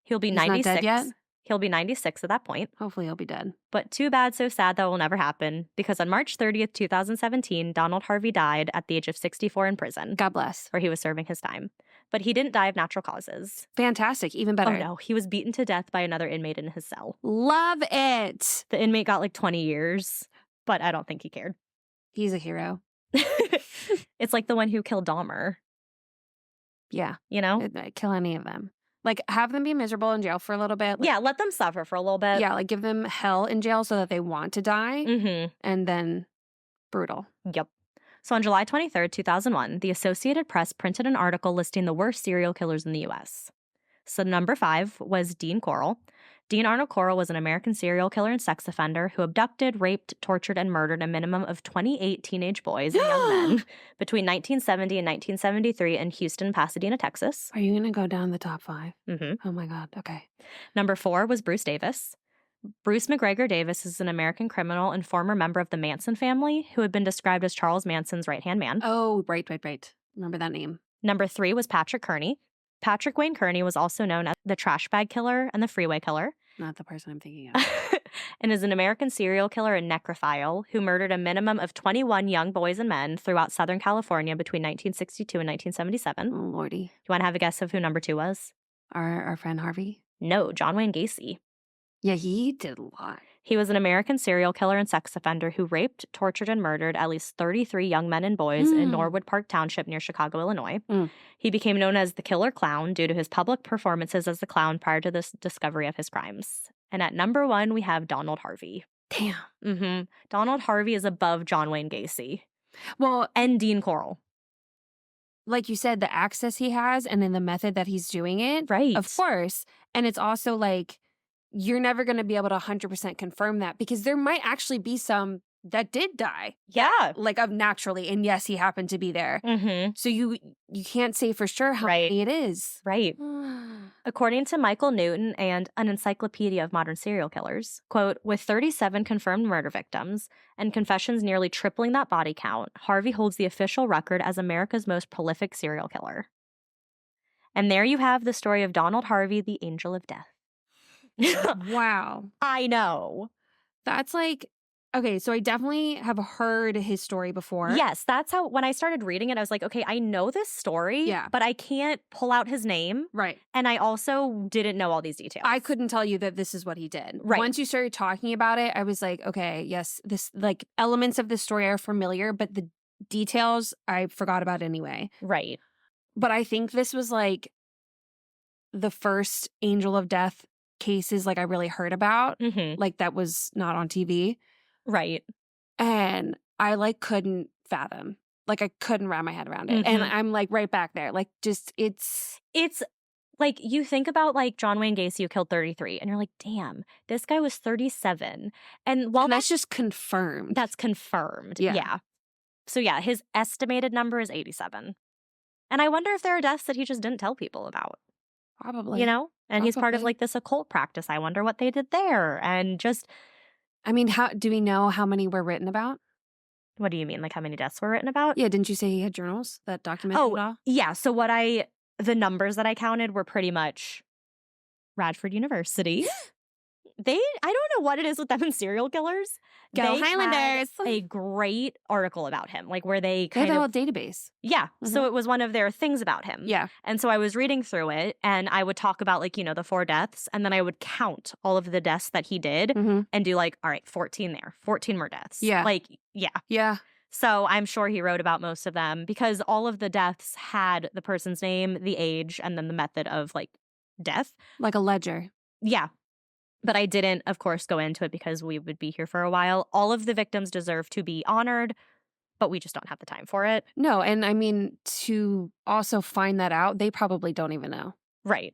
Speaker 2: He'll be
Speaker 1: He's
Speaker 2: 96.
Speaker 1: not dead yet?
Speaker 2: He'll be 96 at that point.
Speaker 1: Hopefully he'll be dead.
Speaker 2: But too bad, so sad that will never happen, because on March 30th, 2017, Donald Harvey died at the age of 64 in prison.
Speaker 1: God bless.
Speaker 2: Where he was serving his time. But he didn't die of natural causes.
Speaker 1: Fantastic. Even better.
Speaker 2: Oh, no. He was beaten to death by another inmate in his cell.
Speaker 1: Love it.
Speaker 2: The inmate got like 20 years, but I don't think he cared.
Speaker 1: He's a hero.
Speaker 2: It's like the one who killed Dahmer.
Speaker 1: Yeah.
Speaker 2: Kill
Speaker 1: any of them. Like, have them be miserable in jail for a little bit.
Speaker 2: Like, let them suffer for a little bit.
Speaker 1: Yeah, like give them hell in jail so that they want to die. And then brutal.
Speaker 2: Yep. So on July 23rd, 2001, the Associated Press printed an article listing the worst serial killers in the U.S. So number 5 was Dean Corll. Dean Arnold Corll was an American serial killer and sex offender who abducted, raped, tortured, and murdered a minimum of 28 teenage boys and young men between 1970 and 1973 in Houston, Pasadena, Texas.
Speaker 1: Are you going to go down the top 5?
Speaker 2: Mm-hmm.
Speaker 1: Oh my God. Okay.
Speaker 2: Number 4 was Bruce Davis. Bruce McGregor Davis is an American criminal and former member of the Manson family who had been described as Charles Manson's right-hand man.
Speaker 1: Oh, right. Remember that name.
Speaker 2: Number 3 was Patrick Kearney. Patrick Wayne Kearney was also known as the trash bag killer and the freeway killer.
Speaker 1: Not the person I'm thinking of.
Speaker 2: And is an American serial killer and necrophile who murdered a minimum of 21 young boys and men throughout Southern California between 1962 and 1977.
Speaker 1: Oh, Lordy.
Speaker 2: You want to have a guess of who number 2 was?
Speaker 1: Our friend Harvey?
Speaker 2: No, John Wayne Gacy.
Speaker 1: Yeah, he did a lot.
Speaker 2: He was an American serial killer and sex offender who raped, tortured, and murdered at least 33 young men and boys in Norwood Park Township near Chicago, Illinois. He became known as the Killer Clown due to his public performances as the clown prior to the discovery of his crimes. And at number 1, we have Donald Harvey.
Speaker 1: Damn.
Speaker 2: Donald Harvey is above John Wayne Gacy.
Speaker 1: Well,
Speaker 2: And Dean Corll.
Speaker 1: Like you said, the access he has and in the method that he's doing it.
Speaker 2: Right.
Speaker 1: Of course. And it's also like, you're never going to be able to 100% confirm that because there might actually be some that did die.
Speaker 2: Yeah.
Speaker 1: Like of naturally. And yes, he happened to be there.
Speaker 2: Mm-hmm.
Speaker 1: So you can't say for sure how many it is.
Speaker 2: Right. According to Michael Newton and an Encyclopedia of Modern Serial Killers, quote, with 37 confirmed murder victims and confessions nearly tripling that body count, Harvey holds the official record as America's most prolific serial killer. And there you have the story of Donald Harvey, the Angel of Death.
Speaker 1: Wow.
Speaker 2: I know.
Speaker 1: That's like, okay, so I definitely have heard his story before.
Speaker 2: Yes, that's how, when I started reading it, I was like, okay, I know this story, but I can't pull out his name.
Speaker 1: Right.
Speaker 2: And I also didn't know all these details.
Speaker 1: I couldn't tell you that this is what he did.
Speaker 2: Right.
Speaker 1: Once you started talking about it, I was like, okay, yes, this, like, elements of this story are familiar, but the details I forgot about anyway.
Speaker 2: Right.
Speaker 1: But I think this was like the first Angel of Death cases like I really heard about, like that was not on TV.
Speaker 2: Right.
Speaker 1: And I like couldn't fathom. Like I couldn't wrap my head around it. And I'm like right back there. Like just it's
Speaker 2: like you think about like John Wayne Gacy who killed 33 and you're like, damn, this guy was 37. And while
Speaker 1: that's just confirmed.
Speaker 2: That's confirmed. Yeah. So yeah, his estimated number is 87. And I wonder if there are deaths that he just didn't tell people about.
Speaker 1: Probably.
Speaker 2: You know? And he's part of like this occult practice. I wonder what they did there. And just,
Speaker 1: I mean, how do we know how many were written about?
Speaker 2: What do you mean? Like how many deaths were written about?
Speaker 1: Yeah. Didn't you say he had journals that documented it all?
Speaker 2: Yeah. So the numbers that I counted were pretty much Radford University. I don't know what it is with them and serial killers.
Speaker 1: Go Highlanders.
Speaker 2: A great article about him, like where they
Speaker 1: had a whole database.
Speaker 2: Yeah. So it was one of their things about him.
Speaker 1: Yeah.
Speaker 2: And so I was reading through it and I would talk about like, the 4 deaths and then I would count all of the deaths that he did and do like, all right, 14 there, 14 more deaths.
Speaker 1: Yeah.
Speaker 2: Like, yeah.
Speaker 1: Yeah.
Speaker 2: So I'm sure he wrote about most of them because all of the deaths had the person's name, the age, and then the method of like death.
Speaker 1: Like a ledger.
Speaker 2: Yeah. But I didn't, of course, go into it because we would be here for a while. All of the victims deserve to be honored, but we just don't have the time for it.
Speaker 1: No, and I mean, to also find that out, they probably don't even know.
Speaker 2: Right.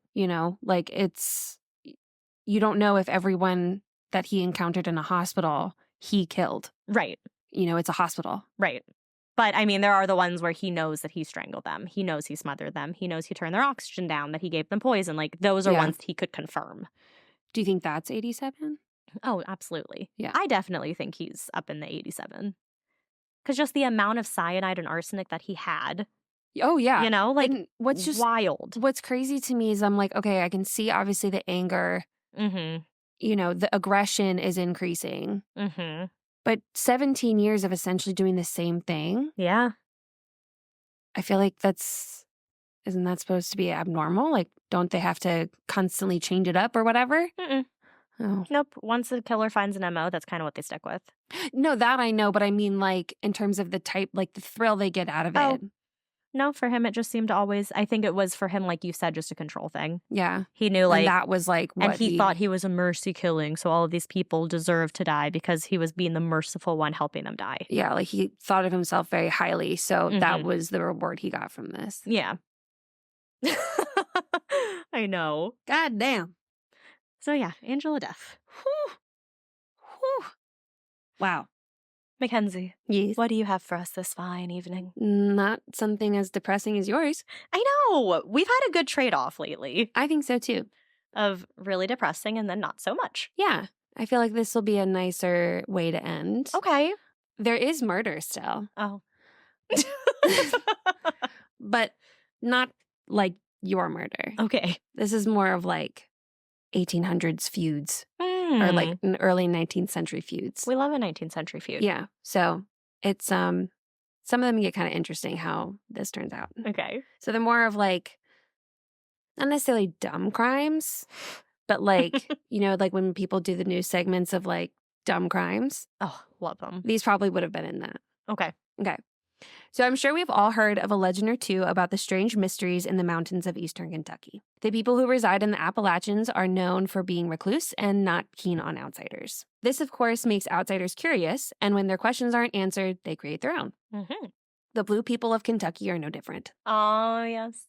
Speaker 1: Like you don't know if everyone that he encountered in a hospital, he killed.
Speaker 2: Right.
Speaker 1: It's a hospital.
Speaker 2: Right. But I mean, there are the ones where he knows that he strangled them. He knows he smothered them. He knows he turned their oxygen down, that he gave them poison. Like those are ones he could confirm.
Speaker 1: Do you think that's 87?
Speaker 2: Oh, absolutely.
Speaker 1: Yeah.
Speaker 2: I definitely think he's up in the 87. Because just the amount of cyanide and arsenic that he had.
Speaker 1: Oh, yeah.
Speaker 2: Like
Speaker 1: what's just
Speaker 2: wild.
Speaker 1: What's crazy to me is I'm like, okay, I can see obviously the anger. The aggression is increasing. But 17 years of essentially doing the same thing.
Speaker 2: Yeah.
Speaker 1: I feel like isn't that supposed to be abnormal? Like, don't they have to constantly change it up or whatever? Oh.
Speaker 2: Nope. Once a killer finds an MO, that's kind of what they stick with.
Speaker 1: No, that I know. But I mean, like, in terms of the type, like the thrill they get out of it.
Speaker 2: No, for him, it just seemed to always, I think it was for him, like you said, just a control thing.
Speaker 1: Yeah.
Speaker 2: He knew, like,
Speaker 1: and that was like what
Speaker 2: and he thought he was a mercy killing, so all of these people deserved to die because he was being the merciful one helping them die.
Speaker 1: Yeah, like he thought of himself very highly, so that
Speaker 2: Mhm.
Speaker 1: was the reward he got from this.
Speaker 2: Yeah. I know.
Speaker 1: God damn.
Speaker 2: So yeah, Angel of Death.
Speaker 1: Whew. Whew. Wow.
Speaker 2: Mackenzie,
Speaker 1: Yes.
Speaker 2: what do you have for us this fine evening?
Speaker 1: Not something as depressing as yours.
Speaker 2: I know. We've had a good trade-off lately
Speaker 1: I think so too.
Speaker 2: of really depressing and then not so much.
Speaker 1: Yeah. I feel like this will be a nicer way to end.
Speaker 2: Okay.
Speaker 1: There is murder still,
Speaker 2: Oh.
Speaker 1: but not like your murder.
Speaker 2: Okay.
Speaker 1: This is more of like 1800s feuds or like an early 19th century feuds.
Speaker 2: We love a 19th century feud.
Speaker 1: Yeah. So it's some of them get kind of interesting how this turns out.
Speaker 2: Okay.
Speaker 1: So they're more of like not necessarily dumb crimes, but like, you know, like when people do the news segments of like dumb crimes,
Speaker 2: Oh, love them.
Speaker 1: these probably would have been in that.
Speaker 2: Okay.
Speaker 1: Okay. So I'm sure we've all heard of a legend or two about the strange mysteries in the mountains of eastern Kentucky. The people who reside in the Appalachians are known for being recluse and not keen on outsiders. This, of course, makes outsiders curious, and when their questions aren't answered, they create their own.
Speaker 2: Mm-hmm.
Speaker 1: The Blue people of Kentucky are no different.
Speaker 2: Oh, yes.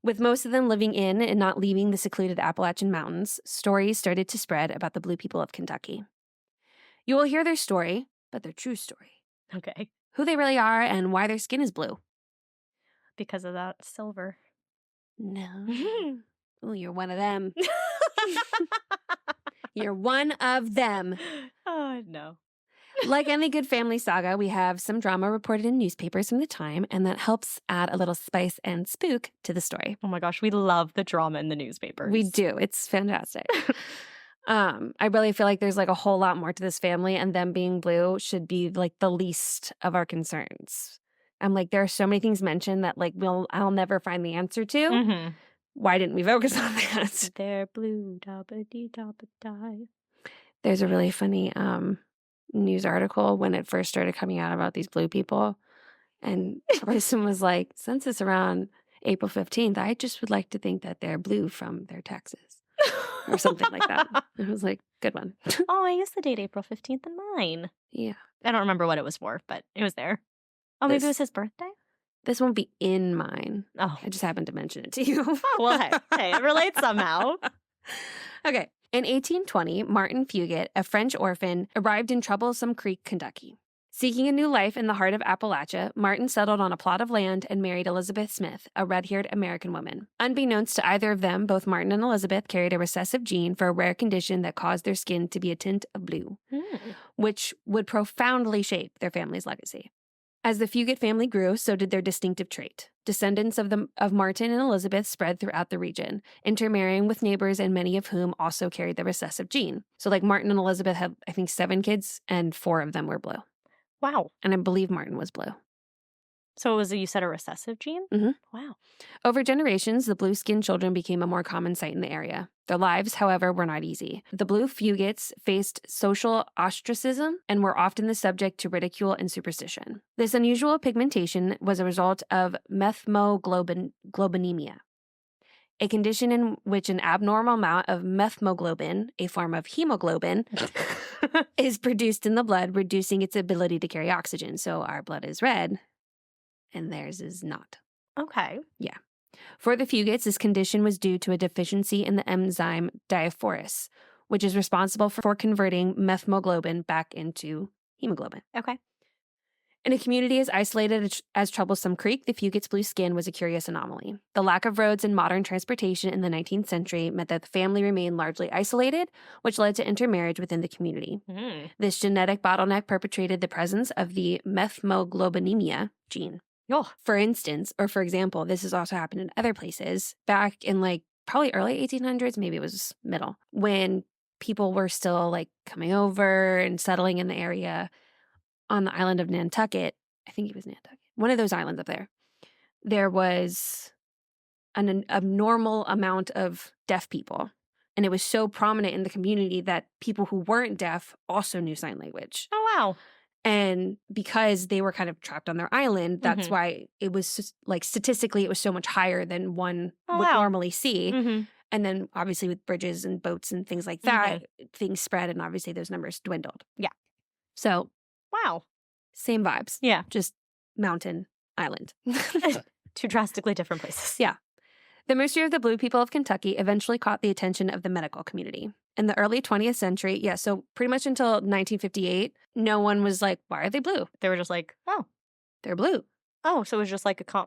Speaker 1: With most of them living in and not leaving the secluded Appalachian Mountains, stories started to spread about the Blue people of Kentucky. You will hear their story, but their true story.
Speaker 2: Okay.
Speaker 1: Who they really are and why their skin is blue.
Speaker 2: Because of that silver.
Speaker 1: No. Ooh, you're one of them. You're one of them.
Speaker 2: Oh, no.
Speaker 1: Like any good family saga, we have some drama reported in newspapers from the time, and that helps add a little spice and spook to the story.
Speaker 2: Oh my gosh, we love the drama in the newspapers.
Speaker 1: We do. It's fantastic. I really feel like there's like a whole lot more to this family, and them being blue should be like the least of our concerns. I'm like, there are so many things mentioned that like I'll never find the answer to.
Speaker 2: Mm-hmm.
Speaker 1: Why didn't we focus on that?
Speaker 2: They're blue, die.
Speaker 1: There's a really funny news article when it first started coming out about these blue people, and a person was like, since it's around April 15th, I just would like to think that they're blue from their taxes. Or something like that. It was like, good one.
Speaker 2: Oh, I used the date April 15th in mine.
Speaker 1: Yeah.
Speaker 2: I don't remember what it was for, but it was there. Oh, maybe it was his birthday?
Speaker 1: This won't be in mine.
Speaker 2: Oh.
Speaker 1: I just happened to mention it to you.
Speaker 2: Oh, well, hey, it relates somehow.
Speaker 1: Okay. In 1820, Martin Fugate, a French orphan, arrived in Troublesome Creek, Kentucky. Seeking a new life in the heart of Appalachia, Martin settled on a plot of land and married Elizabeth Smith, a red-haired American woman. Unbeknownst to either of them, both Martin and Elizabeth carried a recessive gene for a rare condition that caused their skin to be a tint of blue, which would profoundly shape their family's legacy. As the Fugate family grew, so did their distinctive trait. Descendants of Martin and Elizabeth spread throughout the region, intermarrying with neighbors and many of whom also carried the recessive gene. So like Martin and Elizabeth had, I think, 7 kids, and 4 of them were blue.
Speaker 2: Wow.
Speaker 1: And I believe Martin was blue.
Speaker 2: So you said a recessive gene?
Speaker 1: Mm-hmm.
Speaker 2: Wow.
Speaker 1: Over generations, the blue-skinned children became a more common sight in the area. Their lives, however, were not easy. The Blue Fugates faced social ostracism and were often the subject to ridicule and superstition. This unusual pigmentation was a result of methemoglobinemia, a condition in which an abnormal amount of methemoglobin, a form of hemoglobin, is produced in the blood, reducing its ability to carry oxygen. So our blood is red, and theirs is not.
Speaker 2: Okay.
Speaker 1: Yeah. For the Fugates, this condition was due to a deficiency in the enzyme diaphorus, which is responsible for converting methemoglobin back into hemoglobin.
Speaker 2: Okay.
Speaker 1: In a community as isolated as Troublesome Creek, the Fugates' blue skin was a curious anomaly. The lack of roads and modern transportation in the 19th century meant that the family remained largely isolated, which led to intermarriage within the community. This genetic bottleneck perpetuated the presence of the methemoglobinemia gene.
Speaker 2: Oh.
Speaker 1: For example, this has also happened in other places back in like probably early 1800s, maybe it was middle, when people were still like coming over and settling in the area. On the island of Nantucket, I think it was Nantucket, one of those islands up there, there was an abnormal amount of deaf people. And it was so prominent in the community that people who weren't deaf also knew sign language.
Speaker 2: Oh, wow.
Speaker 1: And because they were kind of trapped on their island, that's why it was like statistically, it was so much higher than one would normally see. And then obviously with bridges and boats and things like that, things spread and obviously those numbers dwindled.
Speaker 2: Yeah.
Speaker 1: So.
Speaker 2: Wow.
Speaker 1: Same vibes.
Speaker 2: Yeah.
Speaker 1: Just mountain, island.
Speaker 2: Two drastically different places.
Speaker 1: Yeah. The mystery of the Blue people of Kentucky eventually caught the attention of the medical community. In the early 20th century, so pretty much until 1958, no one was like, why are they blue?
Speaker 2: They were just like, oh.
Speaker 1: They're blue.
Speaker 2: Oh, so it was just like a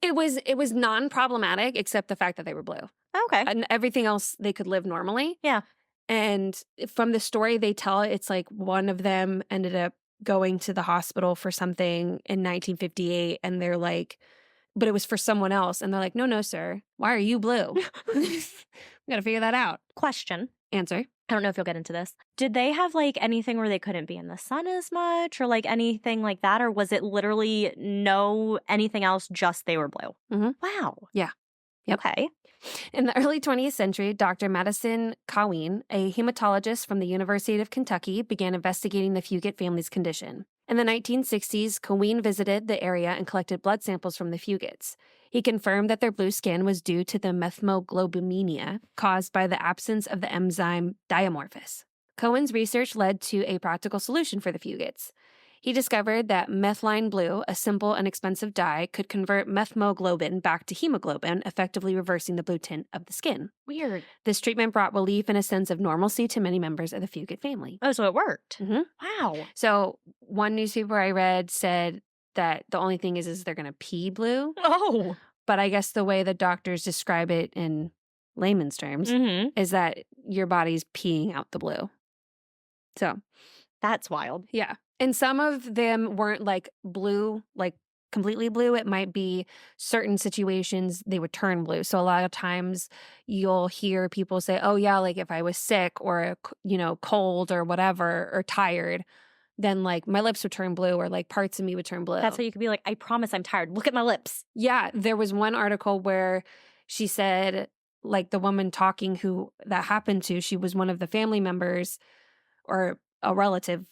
Speaker 1: It was non-problematic except the fact that they were blue.
Speaker 2: Okay.
Speaker 1: And everything else, they could live normally.
Speaker 2: Yeah.
Speaker 1: And from the story they tell, it's like one of them ended up going to the hospital for something in 1958, and they're like, but it was for someone else. And they're like, no, sir. Why are you blue? We got to figure that out.
Speaker 2: Question.
Speaker 1: Answer.
Speaker 2: I don't know if you'll get into this. Did they have like anything where they couldn't be in the sun as much or like anything like that? Or was it literally no anything else, just they were blue? Wow.
Speaker 1: Yeah. Yep.
Speaker 2: Okay.
Speaker 1: In the early 20th century, Dr. Madison Caween, a hematologist from the University of Kentucky, began investigating the Fugate family's condition. In the 1960s, Caween visited the area and collected blood samples from the Fugates. He confirmed that their blue skin was due to the methemoglobinemia caused by the absence of the enzyme diamorphous. Cohen's research led to a practical solution for the Fugates. He discovered that methylene blue, a simple and expensive dye, could convert methemoglobin back to hemoglobin, effectively reversing the blue tint of the skin.
Speaker 2: Weird.
Speaker 1: This treatment brought relief and a sense of normalcy to many members of the Fugate family.
Speaker 2: Oh, so it worked. Wow.
Speaker 1: So one newspaper I read said that the only thing is they're going to pee blue.
Speaker 2: Oh.
Speaker 1: But I guess the way the doctors describe it in layman's terms is that your body's peeing out the blue. So.
Speaker 2: That's wild.
Speaker 1: Yeah. And some of them weren't like blue, like completely blue. It might be certain situations they would turn blue. So a lot of times you'll hear people say, oh yeah, like if I was sick or, cold or whatever, or tired, then like my lips would turn blue or like parts of me would turn blue.
Speaker 2: That's how you could be like, I promise I'm tired. Look at my lips.
Speaker 1: Yeah. There was one article where she said like the woman talking who that happened to, she was one of the family members or a relative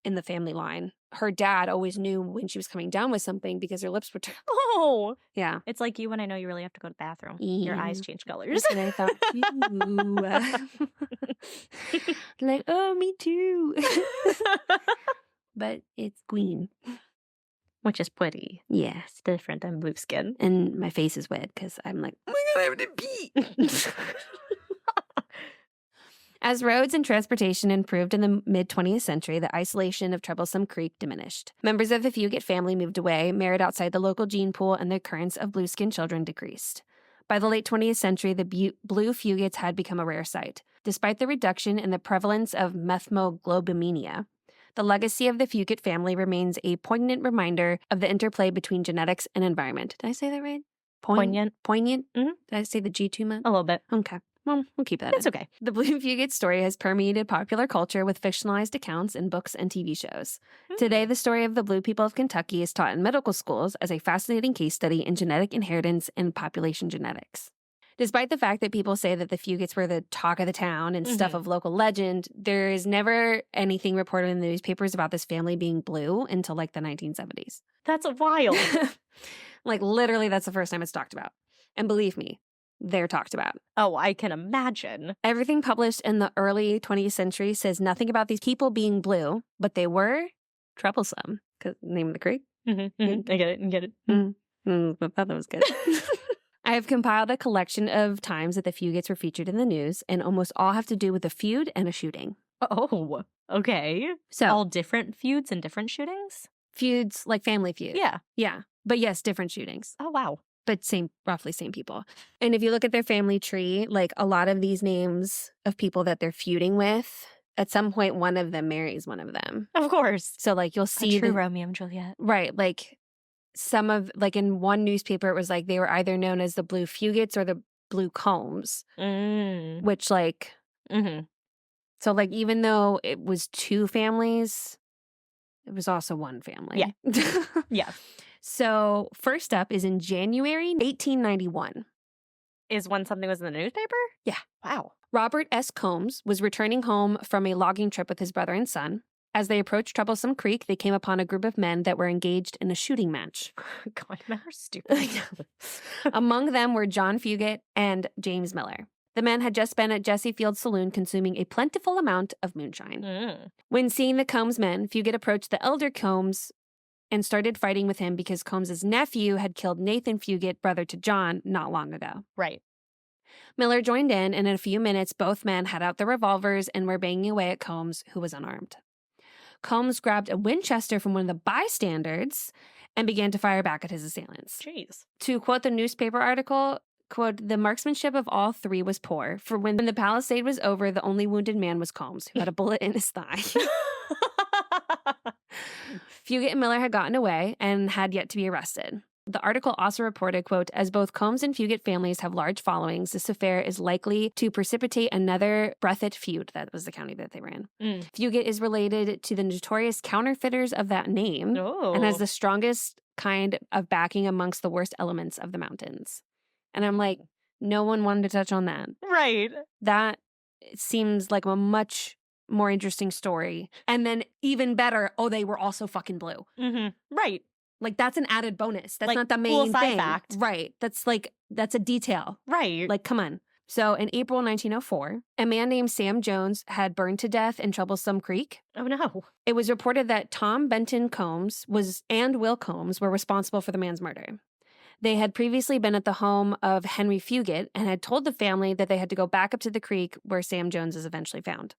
Speaker 1: in the family line. Her dad always knew when she was coming down with something because her lips would turn.
Speaker 2: Oh.
Speaker 1: Yeah.
Speaker 2: It's like you when I know you really have to go to the bathroom. Your eyes change colors.
Speaker 1: And I thought, like, oh, me too. But it's green.
Speaker 2: Which is pretty.
Speaker 1: Yeah.
Speaker 2: It's different than blue skin.
Speaker 1: And my face is wet because I'm like, oh my God, I have to pee. As roads and transportation improved in the mid-20th century, the isolation of Troublesome Creek diminished. Members of the Fugate family moved away, married outside the local gene pool, and the occurrence of blue-skinned children decreased. By the late 20th century, the blue Fugates had become a rare sight. Despite the reduction in the prevalence of methemoglobinemia, the legacy of the Fugate family remains a poignant reminder of the interplay between genetics and environment. Did I say that right?
Speaker 2: Poignant.
Speaker 1: Poignant?
Speaker 2: Mm-hmm.
Speaker 1: Did I say the G too much?
Speaker 2: A little bit.
Speaker 1: Okay. Well, we'll keep that.
Speaker 2: It's okay.
Speaker 1: The Blue Fugate story has permeated popular culture with fictionalized accounts in books and TV shows. Today, the story of the Blue people of Kentucky is taught in medical schools as a fascinating case study in genetic inheritance and population genetics. Despite the fact that people say that the Fugates were the talk of the town and stuff of local legend, there is never anything reported in the newspapers about this family being blue until like the 1970s.
Speaker 2: That's wild.
Speaker 1: Like literally, that's the first time it's talked about. And believe me, they're talked about.
Speaker 2: Oh, I can imagine.
Speaker 1: Everything published in the early 20th century says nothing about these people being blue, but they were troublesome. Because name of the creek.
Speaker 2: I get it.
Speaker 1: I thought that was good. I have compiled a collection of times that the Fugates were featured in the news, and almost all have to do with a feud and a shooting.
Speaker 2: Oh, okay.
Speaker 1: So
Speaker 2: all different feuds and different shootings?
Speaker 1: Feuds, like family feud.
Speaker 2: Yeah.
Speaker 1: Yeah. But yes, different shootings.
Speaker 2: Oh, wow.
Speaker 1: But roughly same people. And if you look at their family tree, like a lot of these names of people that they're feuding with, at some point, one of them marries one of them.
Speaker 2: Of course.
Speaker 1: So like you'll see
Speaker 2: a true Romeo and Juliet.
Speaker 1: Right. Like some of, like in one newspaper, it was like they were either known as the Blue Fugates or the Blue Combs, which like, so like even though it was two families, it was also one family.
Speaker 2: Yeah. Yeah.
Speaker 1: So first up is in January 1891.
Speaker 2: Is when something was in the newspaper?
Speaker 1: Yeah.
Speaker 2: Wow.
Speaker 1: Robert S. Combs was returning home from a logging trip with his brother and son. As they approached Troublesome Creek, they came upon a group of men that were engaged in a shooting match.
Speaker 2: God, men are stupid.
Speaker 1: Among them were John Fugate and James Miller. The men had just been at Jesse Field's saloon consuming a plentiful amount of moonshine. When seeing the Combs men, Fugate approached the elder Combs and started fighting with him because Combs' nephew had killed Nathan Fugate, brother to John, not long ago.
Speaker 2: Right.
Speaker 1: Miller joined in a few minutes, both men had out their revolvers and were banging away at Combs, who was unarmed. Combs grabbed a Winchester from one of the bystanders and began to fire back at his assailants.
Speaker 2: Jeez.
Speaker 1: To quote the newspaper article, quote, "The marksmanship of all three was poor, for when the palisade was over, the only wounded man was Combs, who had a bullet in his thigh." Fugate and Miller had gotten away and had yet to be arrested. The article also reported, quote, "As both Combs and Fugate families have large followings, this affair is likely to precipitate another Breathitt feud." That was the county that they were in. Fugate is related to the notorious counterfeiters of that name and has the strongest kind of backing amongst the worst elements of the mountains. And I'm like, no one wanted to touch on that.
Speaker 2: Right.
Speaker 1: That seems like a much more interesting story. And then even better, they were also fucking blue.
Speaker 2: Right.
Speaker 1: Like, that's an added bonus. That's
Speaker 2: like,
Speaker 1: not the
Speaker 2: cool
Speaker 1: main
Speaker 2: side
Speaker 1: thing.
Speaker 2: fact.
Speaker 1: Right. That's a detail.
Speaker 2: Right.
Speaker 1: Like, come on. So in April 1904, a man named Sam Jones had burned to death in Troublesome Creek.
Speaker 2: Oh, no.
Speaker 1: It was reported that Tom Benton Combs and Will Combs were responsible for the man's murder. They had previously been at the home of Henry Fugate and had told the family that they had to go back up to the creek where Sam Jones is eventually found.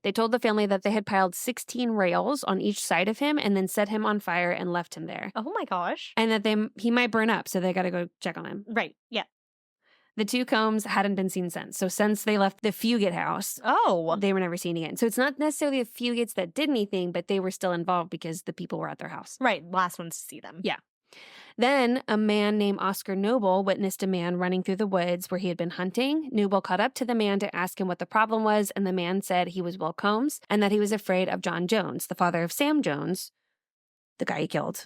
Speaker 1: They told the family that they had piled 16 rails on each side of him and then set him on fire and left him there.
Speaker 2: Oh, my gosh.
Speaker 1: And that he might burn up, so they got to go check on him.
Speaker 2: Right. Yeah.
Speaker 1: The two Combs hadn't been seen since. So since they left the Fugate house, they were never seen again. So it's not necessarily the Fugates that did anything, but they were still involved because the people were at their house.
Speaker 2: Right. Last ones to see them.
Speaker 1: Yeah. Then a man named Oscar Noble witnessed a man running through the woods where he had been hunting. Noble caught up to the man to ask him what the problem was, and the man said he was Will Combs and that he was afraid of John Jones, the father of Sam Jones, the guy he killed,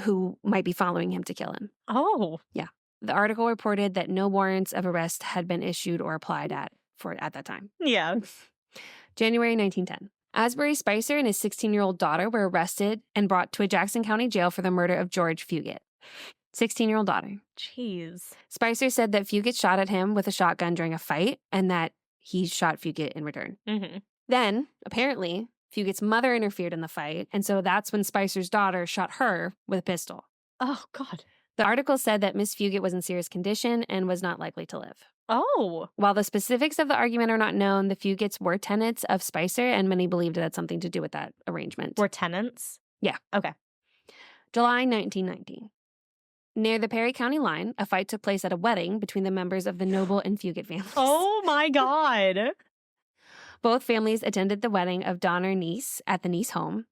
Speaker 1: who might be following him to kill him.
Speaker 2: Oh.
Speaker 1: Yeah. The article reported that no warrants of arrest had been issued or applied at that time.
Speaker 2: Yeah.
Speaker 1: January 1910. Asbury Spicer and his 16-year-old daughter were arrested and brought to a Jackson County jail for the murder of George Fugate. 16-year-old daughter.
Speaker 2: Jeez.
Speaker 1: Spicer said that Fugate shot at him with a shotgun during a fight and that he shot Fugate in return. Then, apparently, Fugate's mother interfered in the fight, and so that's when Spicer's daughter shot her with a pistol.
Speaker 2: Oh, God.
Speaker 1: The article said that Miss Fugate was in serious condition and was not likely to live.
Speaker 2: Oh.
Speaker 1: While the specifics of the argument are not known, the Fugates were tenants of Spicer, and many believed it had something to do with that arrangement.
Speaker 2: Were tenants?
Speaker 1: Yeah.
Speaker 2: Okay.
Speaker 1: July 1919. Near the Perry County line, a fight took place at a wedding between the members of the Noble and Fugate families.
Speaker 2: Oh, my God.
Speaker 1: Both families attended the wedding of Donner Niece at the Niece home.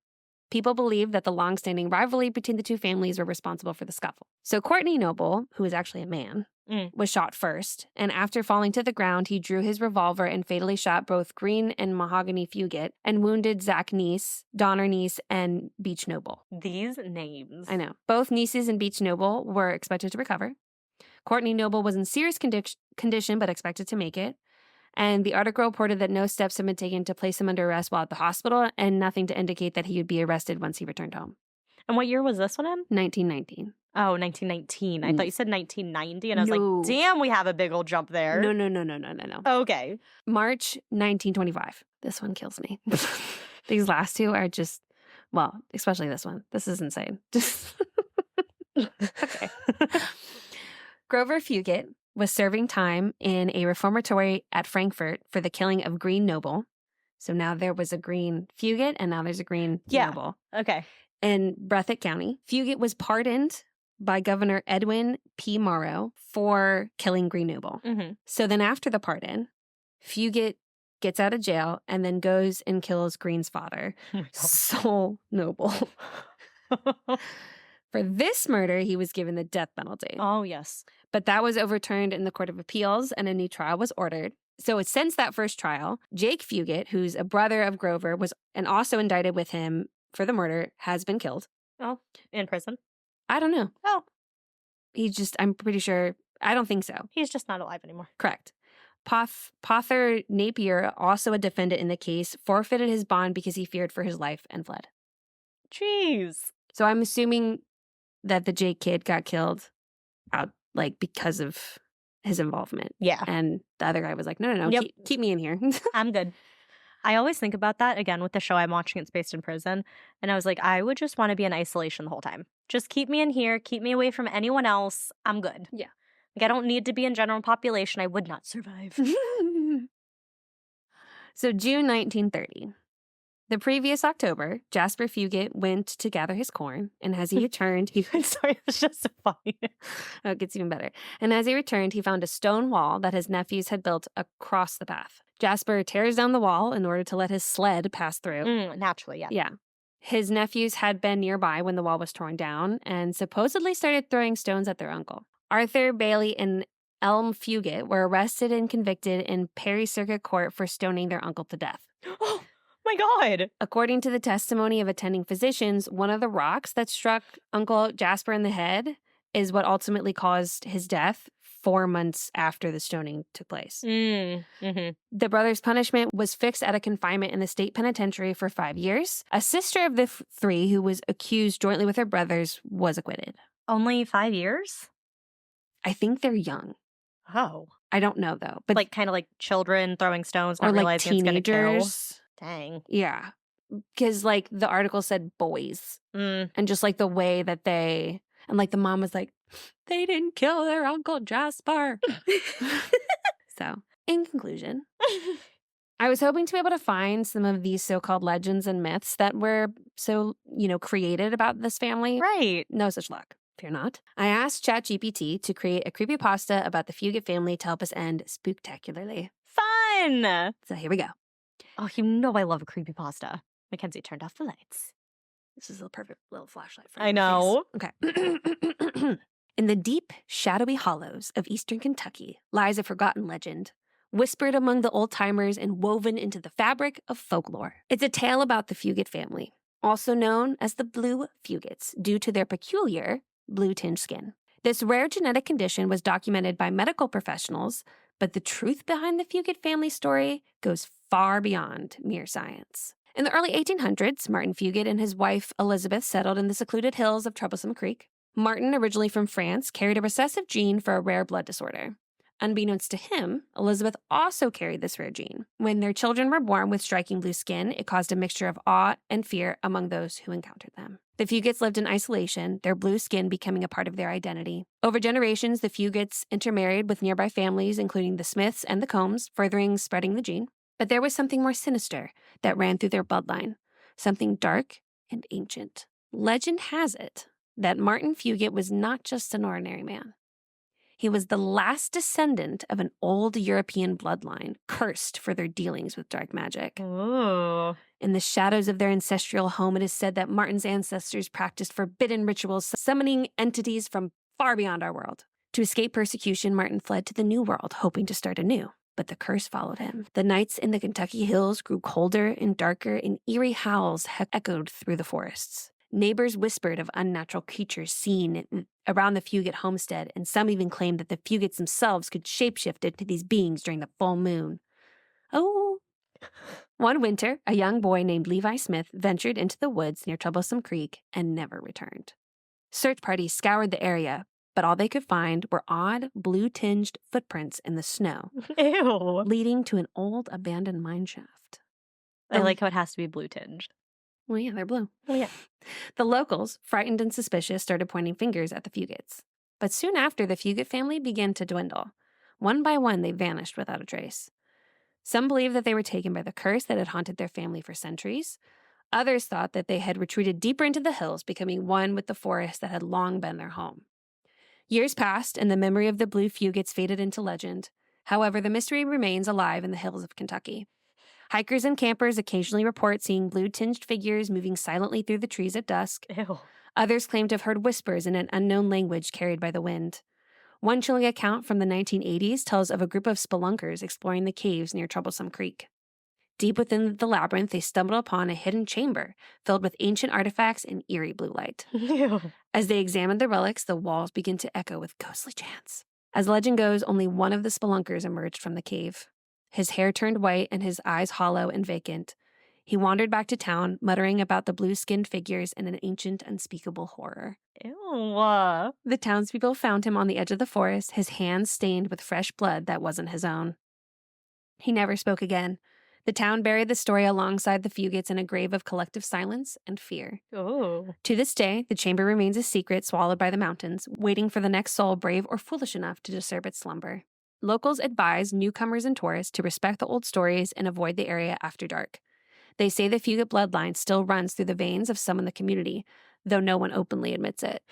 Speaker 1: People believed that the long-standing rivalry between the two families were responsible for the scuffle. So Courtney Noble, who is actually a man, was shot first, and after falling to the ground, he drew his revolver and fatally shot both Green and Mahogany Fugate and wounded Zach Niece, Donner Niece, and Beach Noble.
Speaker 2: These names.
Speaker 1: I know. Both Nieces and Beach Noble were expected to recover. Courtney Noble was in serious condition but expected to make it. And the article reported that no steps had been taken to place him under arrest while at the hospital and nothing to indicate that he would be arrested once he returned home.
Speaker 2: And what year was this one in?
Speaker 1: 1919.
Speaker 2: Oh, 1919. I thought you said 1990, and I was like, damn, we have a big old jump there.
Speaker 1: No.
Speaker 2: Okay.
Speaker 1: March 1925. This one kills me. These last two are just, well, especially this one. This is insane. Okay. Grover Fugate was serving time in a reformatory at Frankfort for the killing of Green Noble. So now there was a Green Fugate, and now there's a Green Noble.
Speaker 2: Okay.
Speaker 1: In Breathitt County, Fugate was pardoned by Governor Edwin P. Morrow for killing Green Noble. So then after the pardon, Fugate gets out of jail and then goes and kills Green's father, Sol Noble. For this murder, he was given the death penalty.
Speaker 2: Oh, yes.
Speaker 1: But that was overturned in the Court of Appeals and a new trial was ordered. So since that first trial, Jake Fugate, who's a brother of Grover, was and also indicted with him for the murder, has been killed.
Speaker 2: Oh, in prison?
Speaker 1: I don't know.
Speaker 2: Oh.
Speaker 1: I'm pretty sure, I don't think so.
Speaker 2: He's just not alive anymore.
Speaker 1: Correct. Pother Napier, also a defendant in the case, forfeited his bond because he feared for his life and fled.
Speaker 2: Jeez.
Speaker 1: So I'm assuming that the Jake kid got killed because of his involvement.
Speaker 2: Yeah.
Speaker 1: And the other guy was like, no,
Speaker 2: Yep.
Speaker 1: keep me in here.
Speaker 2: I'm good. I always think about that, again, with the show I'm watching. It's based in prison. And I was like, I would just want to be in isolation the whole time. Just keep me in here. Keep me away from anyone else. I'm good.
Speaker 1: Yeah.
Speaker 2: Like, I don't need to be in general population. I would not survive.
Speaker 1: So June 1930. The previous October, Jasper Fugate went to gather his corn, and as he returned,
Speaker 2: I'm sorry, it's just so funny.
Speaker 1: Oh, it gets even better. And as he returned, he found a stone wall that his nephews had built across the path. Jasper tears down the wall in order to let his sled pass through.
Speaker 2: Naturally, yeah.
Speaker 1: Yeah. His nephews had been nearby when the wall was torn down and supposedly started throwing stones at their uncle. Arthur, Bailey, and Elm Fugate were arrested and convicted in Perry Circuit Court for stoning their uncle to death.
Speaker 2: Oh my God.
Speaker 1: According to the testimony of attending physicians, one of the rocks that struck Uncle Jasper in the head is what ultimately caused his death 4 months after the stoning took place.
Speaker 2: Mm-hmm.
Speaker 1: The brothers' punishment was fixed at a confinement in the state penitentiary for 5 years. A sister of the three, who was accused jointly with her brothers, was acquitted.
Speaker 2: Only 5 years?
Speaker 1: I think they're young.
Speaker 2: Oh.
Speaker 1: I don't know, though. But
Speaker 2: like, kind of like children throwing stones, not
Speaker 1: or like
Speaker 2: realizing it's going to kill.
Speaker 1: teenagers.
Speaker 2: Dang.
Speaker 1: Yeah. Because, like, the article said boys. And just, like, the way that they... And, like, the mom was like, they didn't kill their Uncle Jasper. So, in conclusion, I was hoping to be able to find some of these so-called legends and myths that were so, created about this family.
Speaker 2: Right.
Speaker 1: No such luck. Fear not. I asked ChatGPT to create a creepypasta about the Fugate family to help us end spooktacularly.
Speaker 2: Fun!
Speaker 1: So here we go.
Speaker 2: Oh, you know I love a creepypasta. Mackenzie turned off the lights.
Speaker 1: This is a perfect little flashlight for
Speaker 2: I know.
Speaker 1: Okay. In the deep, shadowy hollows of eastern Kentucky lies a forgotten legend, whispered among the old-timers and woven into the fabric of folklore. It's a tale about the Fugate family, also known as the Blue Fugates, due to their peculiar blue-tinged skin. This rare genetic condition was documented by medical professionals, but the truth behind the Fugate family story goes far beyond mere science. In the early 1800s, Martin Fugate and his wife Elizabeth settled in the secluded hills of Troublesome Creek. Martin, originally from France, carried a recessive gene for a rare blood disorder. Unbeknownst to him, Elizabeth also carried this rare gene. When their children were born with striking blue skin, it caused a mixture of awe and fear among those who encountered them. The Fugates lived in isolation, their blue skin becoming a part of their identity. Over generations, the Fugates intermarried with nearby families, including the Smiths and the Combs, furthering spreading the gene. But there was something more sinister that ran through their bloodline, something dark and ancient. Legend has it that Martin Fugate was not just an ordinary man. He was the last descendant of an old European bloodline, cursed for their dealings with dark magic.
Speaker 2: Oh.
Speaker 1: In the shadows of their ancestral home, it is said that Martin's ancestors practiced forbidden rituals, summoning entities from far beyond our world. To escape persecution, Martin fled to the New World, hoping to start anew. But the curse followed him. The nights in the Kentucky hills grew colder and darker, and eerie howls echoed through the forests. Neighbors whispered of unnatural creatures seen around the Fugate homestead, and some even claimed that the Fugates themselves could shapeshift into these beings during the full moon. Oh. One winter, a young boy named Levi Smith ventured into the woods near Troublesome Creek and never returned. Search parties scoured the area, but all they could find were odd, blue-tinged footprints in the snow.
Speaker 2: Ew.
Speaker 1: Leading to an old, abandoned mine shaft.
Speaker 2: I like how it has to be blue-tinged.
Speaker 1: Well, yeah, they're blue.
Speaker 2: Oh, yeah.
Speaker 1: The locals, frightened and suspicious, started pointing fingers at the Fugates. But soon after, the Fugate family began to dwindle. One by one, they vanished without a trace. Some believed that they were taken by the curse that had haunted their family for centuries. Others thought that they had retreated deeper into the hills, becoming one with the forest that had long been their home. Years passed, and the memory of the Blue Fugates faded into legend. However, the mystery remains alive in the hills of Kentucky. Hikers and campers occasionally report seeing blue-tinged figures moving silently through the trees at dusk.
Speaker 2: Ew.
Speaker 1: Others claim to have heard whispers in an unknown language carried by the wind. One chilling account from the 1980s tells of a group of spelunkers exploring the caves near Troublesome Creek. Deep within the labyrinth, they stumbled upon a hidden chamber filled with ancient artifacts and eerie blue light.
Speaker 2: Ew.
Speaker 1: As they examined the relics, the walls began to echo with ghostly chants. As legend goes, only one of the spelunkers emerged from the cave. His hair turned white and his eyes hollow and vacant. He wandered back to town, muttering about the blue-skinned figures and an ancient, unspeakable horror.
Speaker 2: Ew.
Speaker 1: The townspeople found him on the edge of the forest, his hands stained with fresh blood that wasn't his own. He never spoke again. The town buried the story alongside the Fugates in a grave of collective silence and fear.
Speaker 2: Oh.
Speaker 1: To this day, the chamber remains a secret swallowed by the mountains, waiting for the next soul brave or foolish enough to disturb its slumber. Locals advise newcomers and tourists to respect the old stories and avoid the area after dark. They say the Fugate bloodline still runs through the veins of some in the community, though no one openly admits it.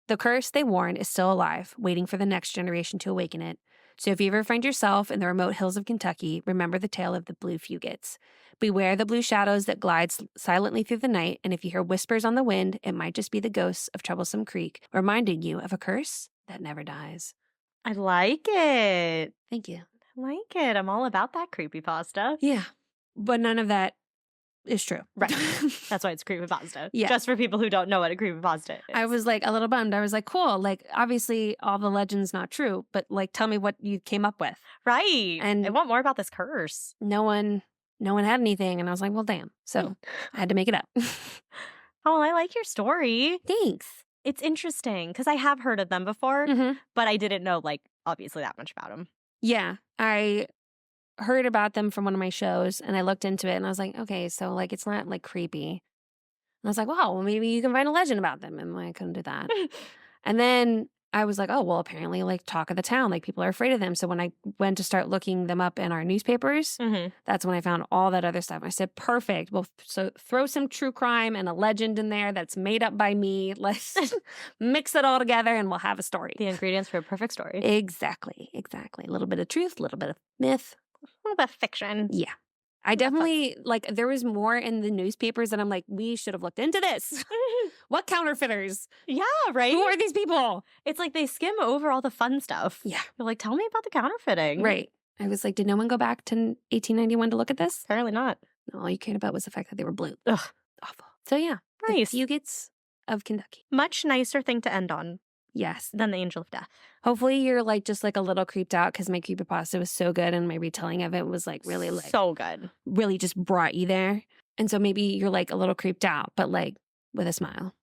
Speaker 1: The curse, they warn, is still alive, waiting for the next generation to awaken it. So if you ever find yourself in the remote hills of Kentucky, remember the tale of the Blue Fugates. Beware the blue shadows that glide silently through the night, and if you hear whispers on the wind, it might just be the ghosts of Troublesome Creek, reminding you of a curse that never dies.
Speaker 2: I like it.
Speaker 1: Thank you.
Speaker 2: I like it. I'm all about that creepypasta.
Speaker 1: Yeah, but none of that is true.
Speaker 2: Right. That's why it's creepypasta.
Speaker 1: Yeah.
Speaker 2: Just for people who don't know what a creepypasta is.
Speaker 1: I was like a little bummed. I was like, cool. Like, obviously, all the legend's not true, but like, tell me what you came up with.
Speaker 2: Right.
Speaker 1: And
Speaker 2: I want more about this curse.
Speaker 1: No one had anything, and I was like, well, damn. So I had to make it up.
Speaker 2: Oh, I like your story.
Speaker 1: Thanks.
Speaker 2: It's interesting because I have heard of them before, but I didn't know, like, obviously that much about them.
Speaker 1: Yeah, I heard about them from one of my shows, and I looked into it, and I was like, okay, so like it's not like creepy. And I was like, wow, well, maybe you can find a legend about them, and I couldn't do that. And then I was like, oh, well, apparently, like, talk of the town, like, people are afraid of them. So when I went to start looking them up in our newspapers, that's when I found all that other stuff. I said, perfect. Well, so throw some true crime and a legend in there that's made up by me. Let's mix it all together and we'll have a story.
Speaker 2: The ingredients for a perfect story.
Speaker 1: Exactly. A little bit of truth, a little bit of myth.
Speaker 2: A little bit of fiction.
Speaker 1: Yeah. I definitely, like, there was more in the newspapers that I'm like, we should have looked into this. What counterfeiters?
Speaker 2: Yeah, right?
Speaker 1: Who are these people?
Speaker 2: It's like they skim over all the fun stuff.
Speaker 1: Yeah.
Speaker 2: They're like, tell me about the counterfeiting.
Speaker 1: Right. I was like, did no one go back to 1891 to look at this?
Speaker 2: Apparently not.
Speaker 1: No, all you cared about was the fact that they were blue.
Speaker 2: Ugh.
Speaker 1: Awful. So yeah.
Speaker 2: Nice.
Speaker 1: The Fugates of Kentucky.
Speaker 2: Much nicer thing to end on
Speaker 1: Yes.
Speaker 2: than the Angel of Death.
Speaker 1: Hopefully you're like just like a little creeped out because my creepypasta was so good and my retelling of it was like really like
Speaker 2: so good.
Speaker 1: Really just brought you there. And so maybe you're like a little creeped out, but like with a smile.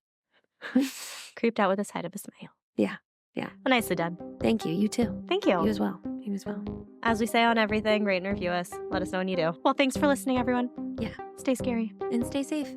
Speaker 2: Creeped out with the side of a smile.
Speaker 1: Yeah. Yeah.
Speaker 2: Well, nicely done.
Speaker 1: Thank you. You too.
Speaker 2: Thank you.
Speaker 1: You as well. You as well.
Speaker 2: As we say on everything, rate and review us. Let us know when you do. Well, thanks for listening, everyone.
Speaker 1: Yeah.
Speaker 2: Stay scary.
Speaker 1: And stay safe.